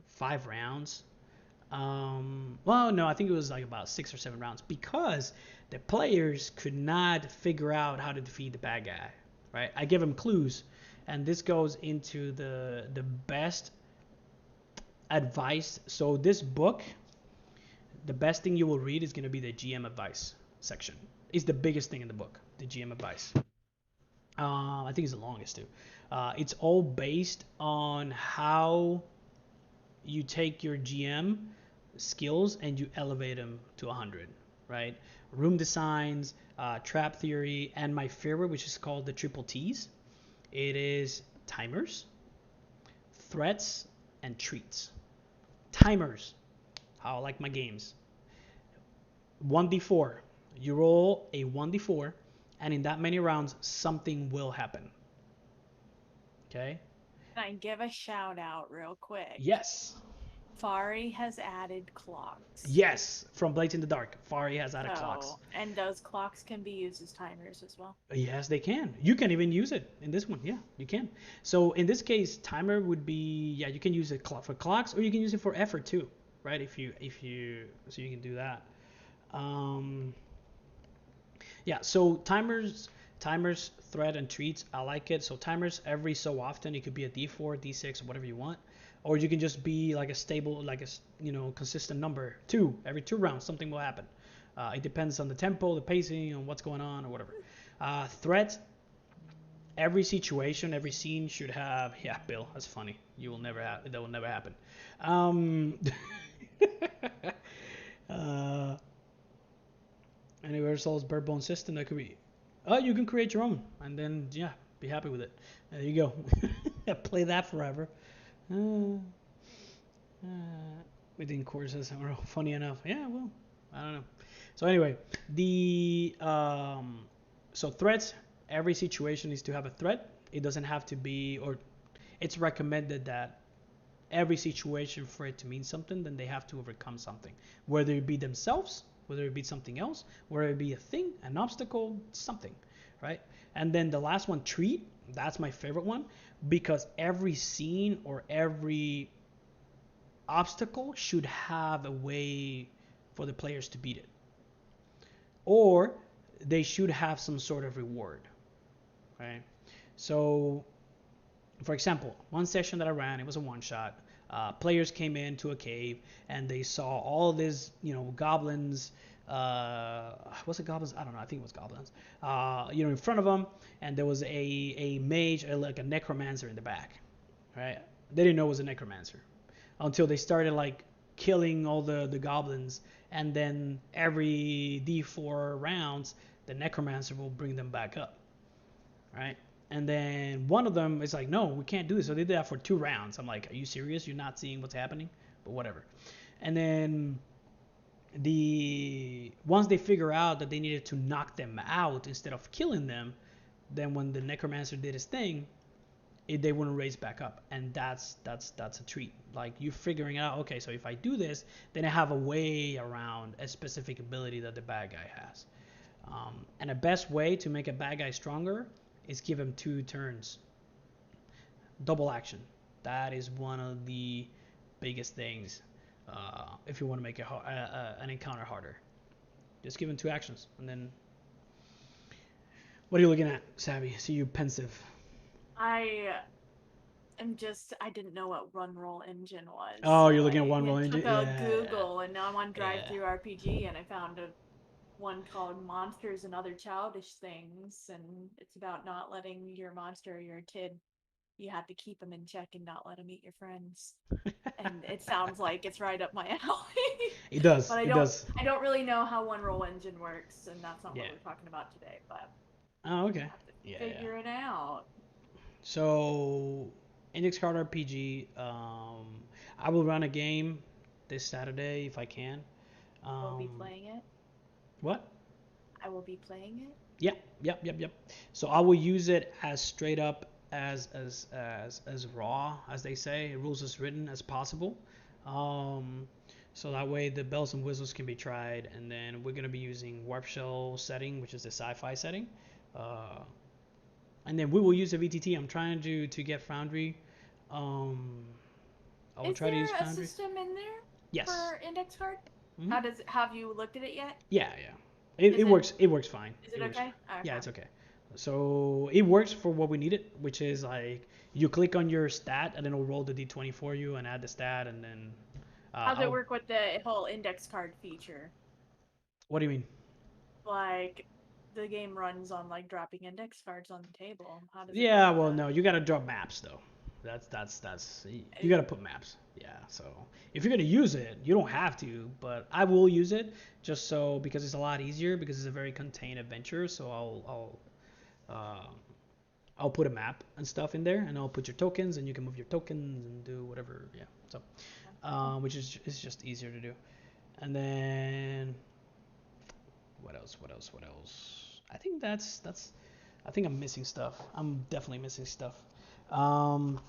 5 rounds. Well, no, I think it was like about 6 or 7 rounds because the players could not figure out how to defeat the bad guy. Right? I give them clues, and this goes into the best advice. So this book, the best thing you will read is going to be the GM advice section. It's the biggest thing in the book, the GM advice. I think it's the longest too. It's all based on how you take your GM skills and you elevate them to 100, right? Room designs, trap theory, and my favorite, which is called the triple T's. It is timers, threats, and treats. Timers, how I like my games. 1d4. You roll a 1d4, and in that many rounds, something will happen. Okay? can I give a shout out real quick? Yes. Fari has added clocks. Yes. From Blades in the Dark, Fari has added clocks. So, and those clocks can be used as timers as well. Yes, they can. You can even use it in this one. Yeah, you can. So in this case, timer would be, yeah, you can use it for clocks, or you can use it for effort too, right? So you can do that. Um, yeah. So timers, thread and treats. I like it. So timers every so often. It could be a D4, D6, or whatever you want, or you can just be like a stable, like a consistent number. Every 2 rounds, something will happen. It depends on the tempo, the pacing, on what's going on, or whatever. Threat. Every situation, every scene should have. Yeah, Bill, that's funny. You will never have. That will never happen. Um, uh, Anywhere Souls bare bone system that could be. Oh, you can create your own, and then yeah, be happy with it. There you go. Play that forever. Uh, Within courses, funny enough. Yeah, well, I don't know. So anyway, the so threats. Every situation needs to have a threat. It doesn't have to be, or it's recommended that every situation, for it to mean something, then they have to overcome something, whether it be themselves, whether it be something else, whether it be a thing, an obstacle, something, right? And then the last one, treat. That's my favorite one because every scene or every obstacle should have a way for the players to beat it, or they should have some sort of reward, right? So for example, one session that I ran, it was a one shot. Players came into a cave and they saw all these, goblins. was it goblins? I don't know. I think it was goblins. In front of them, and there was a mage, like a necromancer in the back, right? They didn't know it was a necromancer until they started like killing all the goblins, and then every D4 rounds, the necromancer will bring them back up, right? And then one of them is like, no, we can't do this. So they did that for 2 rounds. I'm like, are you serious? You're not seeing what's happening? But whatever. And then once they figure out that they needed to knock them out instead of killing them, then when the necromancer did his thing, they wouldn't raise back up, and that's a treat. Like you figuring out, okay, so if I do this, then I have a way around a specific ability that the bad guy has. And the best way to make a bad guy stronger is give him 2 turns. Double action. That is one of the biggest things if you want to make an encounter harder. Just give him 2 actions, and then. What are you looking at, Savvy? See you pensive. I I didn't know what Run Roll Engine was, Oh, so you're looking at I one roll engine. took a Yeah, Google, and now I'm on Drive yeah. Through RPG, and I found one called Monsters and Other Childish Things, and it's about not letting your monster or your kid. You have to keep them in check and not let them eat your friends. And it sounds like it's right up my alley. It does. But It does. I don't really know how One Roll Engine works, and that's not what Yeah. we're talking about today. But Oh, okay. I have to Yeah, yeah. figure it out. So, Index Card RPG. I will run a game this Saturday if I can. We'll be Um, playing it. what? I will be playing it. Yep. So I will use it as straight up as raw as they say, rules as written as possible. Um, so that way the bells and whistles can be tried, and then we're gonna be using Warp Shell setting, which is the sci-fi setting. Uh, and then we will use a VTT. I'm trying to get Foundry. Um, I will Is try to use there a Foundry. system in there Yes. for index card? Hmm. How does have you looked at it yet? Yeah. It Is it works. It works fine. is It it works fine. okay? Yeah, Okay. it's okay. So it works for what we needed, which is like you click on your stat and then it'll roll the d20 for you and add the stat, and then How's it I'll. work with the whole index card feature? What do you mean? Like the game runs on like dropping index cards on the table. How does it work Yeah, with well, that? no, you gotta drop maps though. That's you gotta put maps. Yeah, so if you're gonna use it, you don't have to, but I will use it just so because it's a lot easier because it's a very contained adventure. So uh, I'll put a map and stuff in there, and I'll put your tokens, and you can move your tokens and do whatever. Yeah, so which is just easier to do. And then what else? I think that's. I think I'm missing stuff. I'm definitely missing stuff. Um,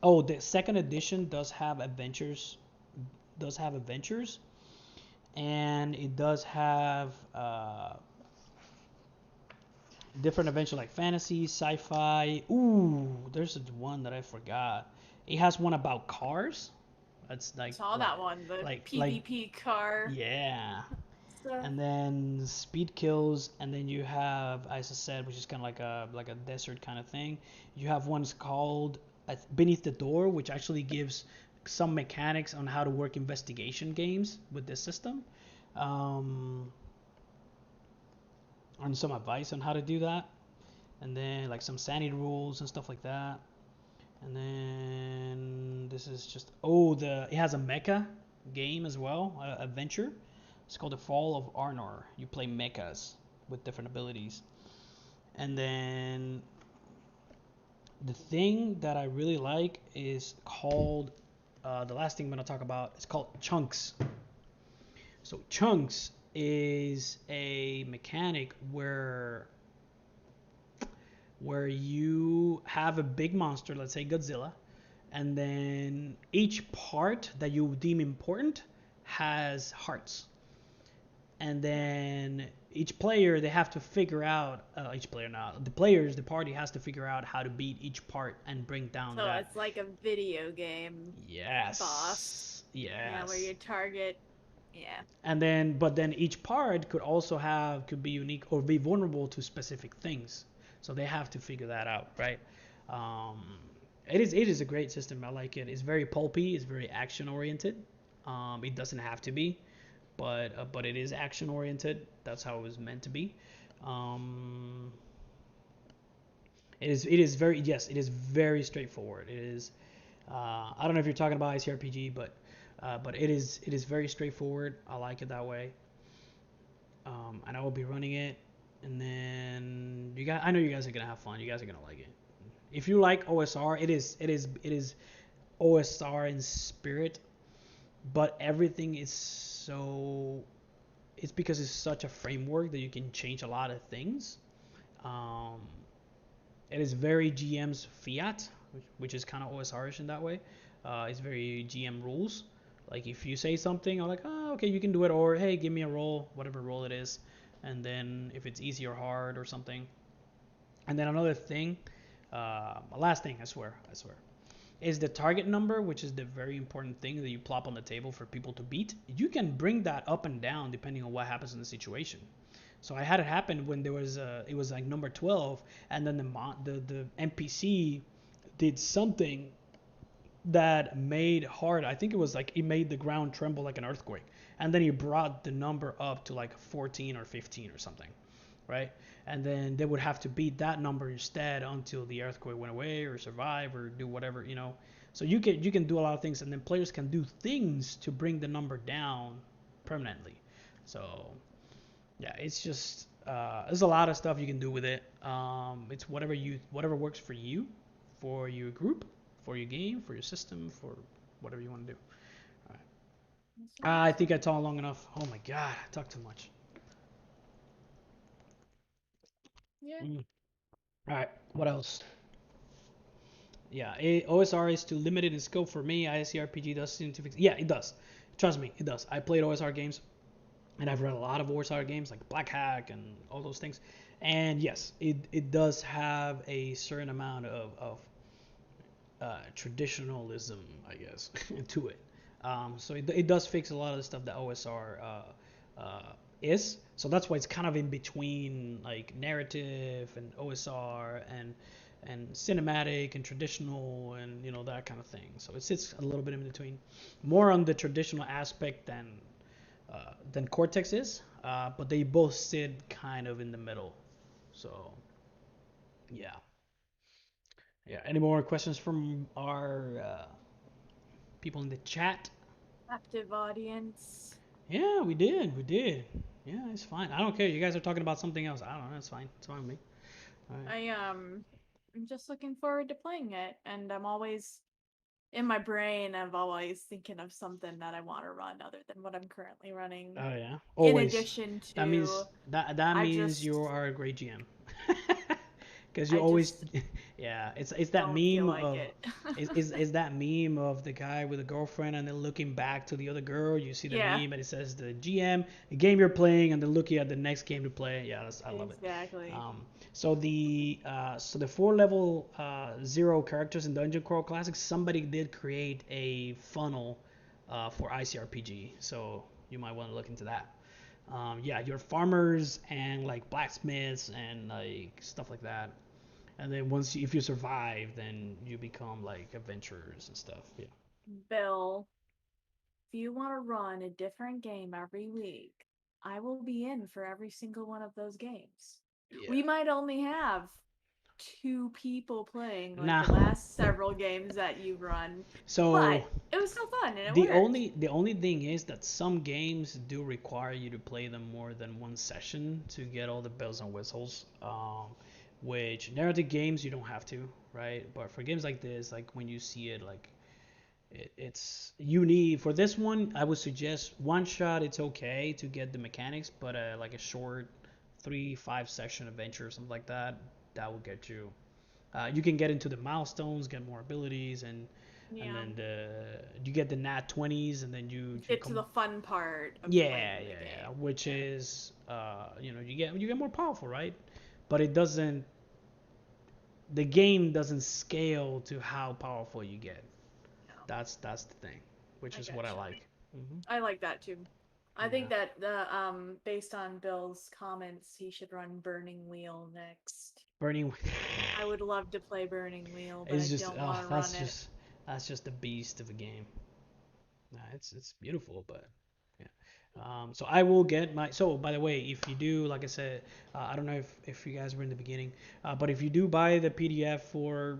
oh, the second edition does have adventures. Does have adventures, and it does have different adventures like fantasy, sci-fi. Ooh, there's one that I forgot. It has one about cars. That's like Saw like that one, the like PvP car yeah. stuff. And then speed kills, and then you have, as I said, which is kind of like a desert kind of thing. You have one's called Beneath the Door, which actually gives some mechanics on how to work investigation games with this system. Um, and some advice on how to do that, and then like some sanity rules and stuff like that. And then this is just it has a mecha game as well, adventure. It's called The Fall of Arnor. You play mechas with different abilities. And then the thing that I really like is called the last thing I'm gonna talk about is called chunks. So chunks is a mechanic where you have a big monster, let's say Godzilla, and then each part that you deem important has hearts. And then each player they have to figure out each player not the players the party has to figure out how to beat each part and bring down So that. it's like a video game boss. Yeah, where Yes. you target. Yeah. And then but then each part could be unique or be vulnerable to specific things, so they have to figure that out, right? um, it is a great system. I like it. It's very pulpy, it's very action oriented. It doesn't have to be, but it is action oriented. That's how it was meant to be. Um, it is very, yes, it is very straightforward. It is I don't know if you're talking about ICRPG, but it is very straightforward. I like it that way. And I will be running it. And then I know you guys are gonna have fun. You guys are gonna like it. If you like OSR, it is OSR in spirit, but everything is so. It's because it's such a framework that you can change a lot of things. Um, it is very GM's fiat, which is kind of OSR-ish in that way. It's very GM rules. Like if you say something, I'm like, oh, okay, you can do it, or hey, give me a roll, whatever roll it is, and then if it's easy or hard or something. And then another thing, last thing, I swear, is the target number, which is the very important thing that you plop on the table for people to beat. You can bring that up and down depending on what happens in the situation. So I had it happen when it was like number 12, and then the NPC did something that made hard. I think it was like it made the ground tremble like an earthquake, and then he brought the number up to like 14 or 15 or something, right? And then they would have to beat that number instead until the earthquake went away or survive or do whatever. So you can do a lot of things, and then players can do things to bring the number down permanently. So yeah, it's just there's a lot of stuff you can do with it. It's whatever works for your group, for your game, for your system, for whatever you want to do. All Awesome, right. I think I awesome. talked long enough. Oh my god, I talked too much. Yeah. All right, what else? Yeah, OSR is too limited in scope for me. ICRPG does seem to fix. Yeah, it does. Trust me, it does. I played OSR games, and I've read a lot of OSR games like Black Hack and all those things. And yes, it does have a certain amount of traditionalism, I guess, to it. So it does fix a lot of the stuff that OSR is. So that's why it's kind of in between like narrative and OSR and cinematic and traditional and that kind of thing. So it sits a little bit in between, more on the traditional aspect than Cortex is, but they both sit kind of in the middle. So yeah, yeah. Any more questions from our people in the chat? Active audience. Yeah, we did. Yeah, it's fine. I don't care. You guys are talking about something else. I don't know. It's fine. It's fine with me. All right. I'm just looking forward to playing it, and I'm always in my brain. I'm always thinking of something that I want to run other than what I'm currently running. Oh yeah. In Always. addition That to, means that I means you just are a great GM. Because you I always, just yeah. It's that don't feel meme like of, it. is that meme of the guy with a girlfriend and then looking back to the other girl. You see the Yeah, meme and it says the GM, the game you're playing, and then looking at the next game to play. Yeah, I love it. exactly. Um, so the 4 level zero characters in Dungeon Crawl Classic, somebody did create a funnel for ICRPG. So you might want to look into that. Yeah, you're farmers and like blacksmiths and like stuff like that. And then if you survive, then you become like adventurers and stuff. Yeah. Bill, if you want to run a different game every week, I will be in for every single one of those games. We Yeah. might only have two people playing like Nah. the last several games that you've run, but So it was still fun and it the worked. only the only thing is that some games do require you to play them more than one session to get all the bells and whistles. Which narrative games you don't have to, right? But for games like this, like when you see it, like it's you need for this one. I would suggest one shot. It's okay to get the mechanics, but like a short 3-5 session adventure or something like that, that will get you. You can get into the milestones, get more abilities, and Yeah. then you get the nat 20s, and then you Get to come. the fun part of Yeah, playing the yeah, yeah. game. Which Yeah. is you get more powerful, right? But it doesn't. The game doesn't scale to how powerful you get. No, That's the thing, which I is what I gotcha. like. Hmm. I like that too. I think Yeah, that the based on Bill's comments, he should run Burning Wheel next. Burning I would love to play Burning Wheel, but I is just don't want to run it. that's just a beast of a game. Nah, it's beautiful, but yeah. So I will get my. So by the way, if you do, like I said, I don't know if you guys were in the beginning, but if you do buy the PDF for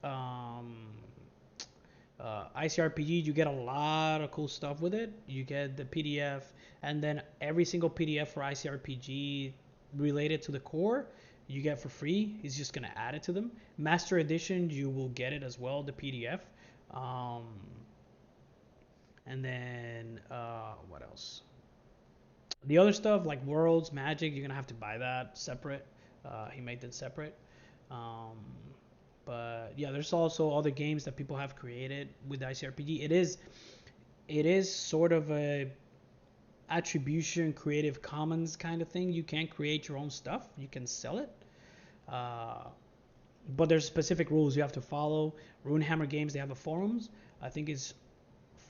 um, ICRPG, you get a lot of cool stuff with it. You get the PDF, and then every single PDF for ICRPG related to the core, you get for free. He's just gonna add it to them. Master Edition, you will get it as well, the PDF. Um, and then what else? The other stuff like Worlds, Magic, you're gonna have to buy that separate. He made that separate. Um, but yeah, there's also other games that people have created with ICRPG. It is sort of a attribution Creative Commons kind of thing. You can create your own stuff. You can sell it. Uh, but there's specific rules you have to follow. Runehammer Games, they have a forums. I think it's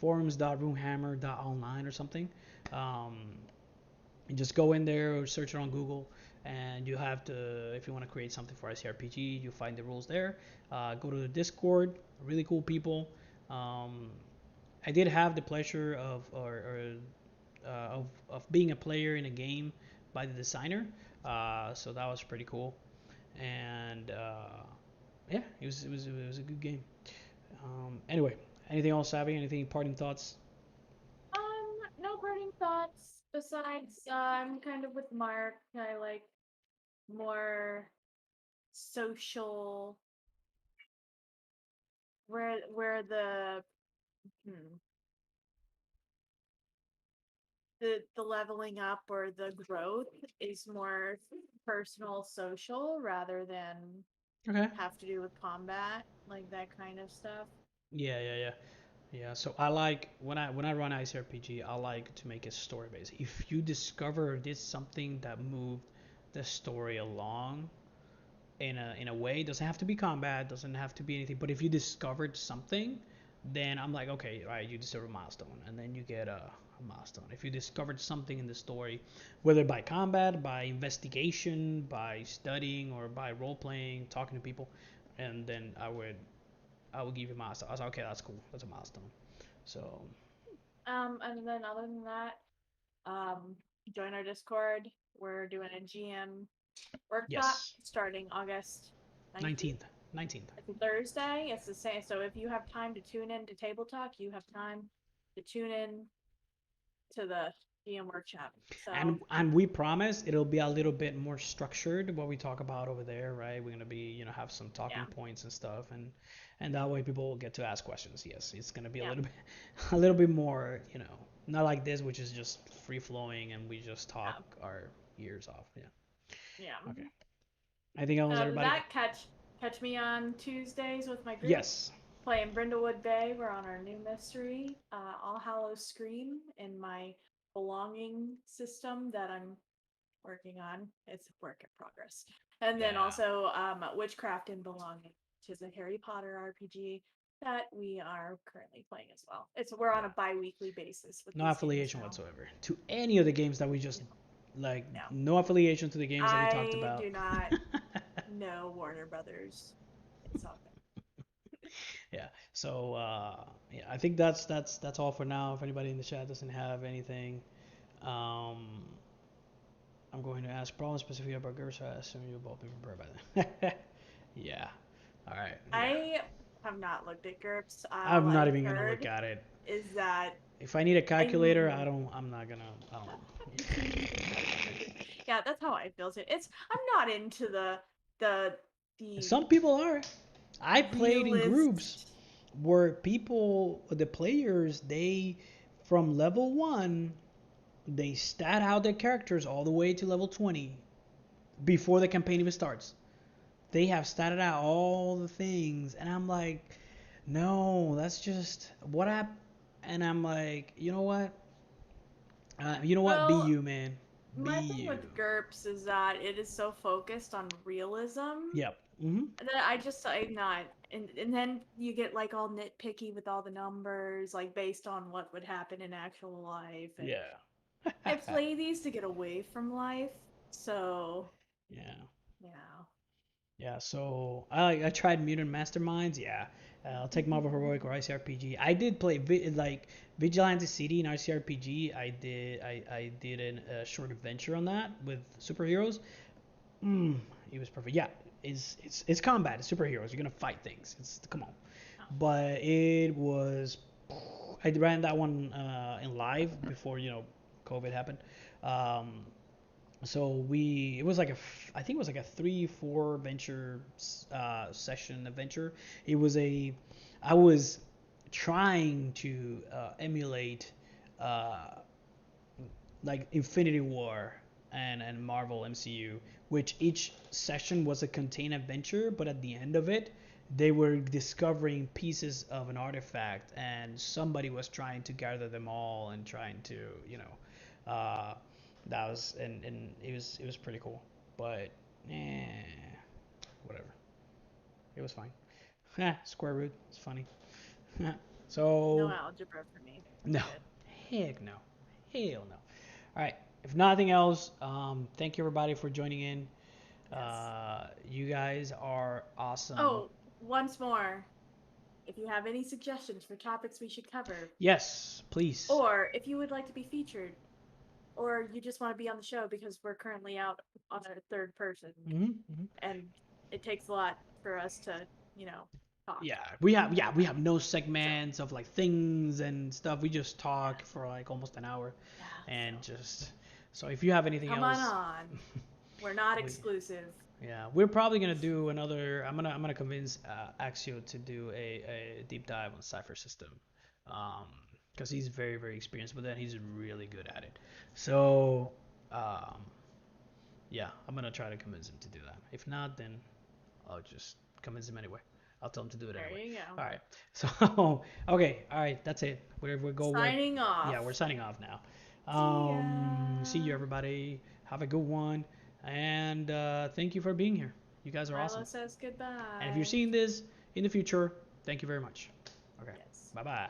forums.runehammer.online or something. Um, you just go in there or search it on Google, and you have to, if you want to create something for ICRPG, you find the rules there. Go to the Discord, really cool people. Um, I did have the pleasure of being a player in a game by the designer, so that was pretty cool. And yeah, it was a good game. Anyway, anything else, Savvy? Anything parting thoughts? No burning thoughts besides I'm kind of with Mark. I like more social where hmm, the leveling up or the growth is more personal social rather than Okay. have to do with combat, like that kind of stuff. Yeah, yeah, yeah. Yeah, so I like when I run ICRPG, I like to make it story based. If you discover this something that moved the story along in a way, doesn't have to be combat, doesn't have to be anything, but if you discovered something, then I'm like, okay, all right, you deserve a milestone, and then you get a milestone. If you discovered something in the story, whether by combat, by investigation, by studying, or by role playing, talking to people, and then I would give you a milestone. I was like, okay, that's cool, that's a milestone. So And then other than that, um, join our Discord. We're doing a GM workshop yes, starting August 19th. 19th, 19th. It's a Thursday. It's the same. So if you have time to tune in to Table Talk, you have time to tune in to the GM workshop. So And we promise it'll be a little bit more structured what we talk about over there, right? We're gonna be, have some talking yeah, points and stuff, and that way people will get to ask questions. Yes, it's gonna be a yeah, little bit a little bit more, not like this, which is just free flowing and we just talk yeah, our ears off. Yeah. yeah. Okay. Anything else, Other than everybody? that, catch me on Tuesdays with my group Yes. playing Brindlewood Bay. We're on our new mystery, All Hallows Scream, in my belonging system that I'm working on. It's a work in progress. And then Yeah. also Witchcraft and Belonging, which is a Harry Potter RPG that we are currently playing as well. We're on a Yeah. bi-weekly basis with No these games affiliation now. whatsoever to any of the games that we just like. No, No affiliation to the games that we talked I about. do not know Warner Brothers. It's all good. Yeah. So yeah, I think that's all for now. If anybody in the chat doesn't have anything, um, I'm going to ask problems specifically about Gersa. I assume you'll both be prepared by then. Yeah. All right. Yeah. I have not looked at GURPS. All I'm not I've even gonna look heard at it. is that If I need a calculator, I'm I'm not gonna. I don't you know. need a calculator. Yeah, that's how I feel too. I'm not into the the Some people are. I played in groups realist. where the players, from level 1, they stat out their characters all the way to level 20 before the campaign even starts. They have statted out all the things, and I'm like, no, that's just what I. And I'm like, you know what? Be Well, you, man. Be my thing you. with GURPS is that it is so focused on realism Yep. Mhm. that I'm not. And then you get like all nitpicky with all the numbers, like based on what would happen in actual life. And Yeah. I play these to get away from life. So Yeah. yeah. Yeah. So I tried Mutant Masterminds. Yeah. I'll take Marvel Heroic or ICRPG. I did play like Vigilante City in ICRPG. I did a short adventure on that with superheroes. It was perfect. Yeah, it's combat. It's superheroes. You're gonna fight things. It's come on. Oh, But it was. I ran that one in live before COVID happened. Um, so it was like I think it was like a 3-4 venture session adventure. It was I was trying to emulate uh, like Infinity War and Marvel MCU, which each session was a contained adventure, but at the end of it, they were discovering pieces of an artifact, and somebody was trying to gather them all and trying to, that was and it was pretty cool, but whatever, it was fine. Square root, it's funny. no So algebra for me. no, Good. heck no, hell no. All right. If nothing else, thank you everybody for joining in. Yes. You guys are awesome. Oh, once more. If you have any suggestions for topics we should cover, Yes, please. or if you would like to be featured, or you just want to be on the show because we're currently out on a third person Hmm. and it takes a lot for us to, you know, talk. Yeah, we have no So, segments of like things and stuff. We just talk yeah. for like almost an hour, Yeah. and So, just so if you have anything come on else, on. We're not we exclusive. yeah, we're probably gonna do another. I'm gonna convince Axio to do a deep dive on Cipher System, um, because he's very very experienced with that. He's really good at it. So, um, yeah, I'm gonna try to convince him to do that. If not, then I'll just convince him anyway. I'll tell him to do it There anyway. you go. All right. So okay. All right. That's it. Whatever we go with. Signing Yeah, off. we're signing off now. See See you ya. everybody. Have a good one. And thank you for being here. You guys are Milo awesome. says And if you're goodbye. seeing this in the future, thank you very much. Okay. Yes. Bye bye.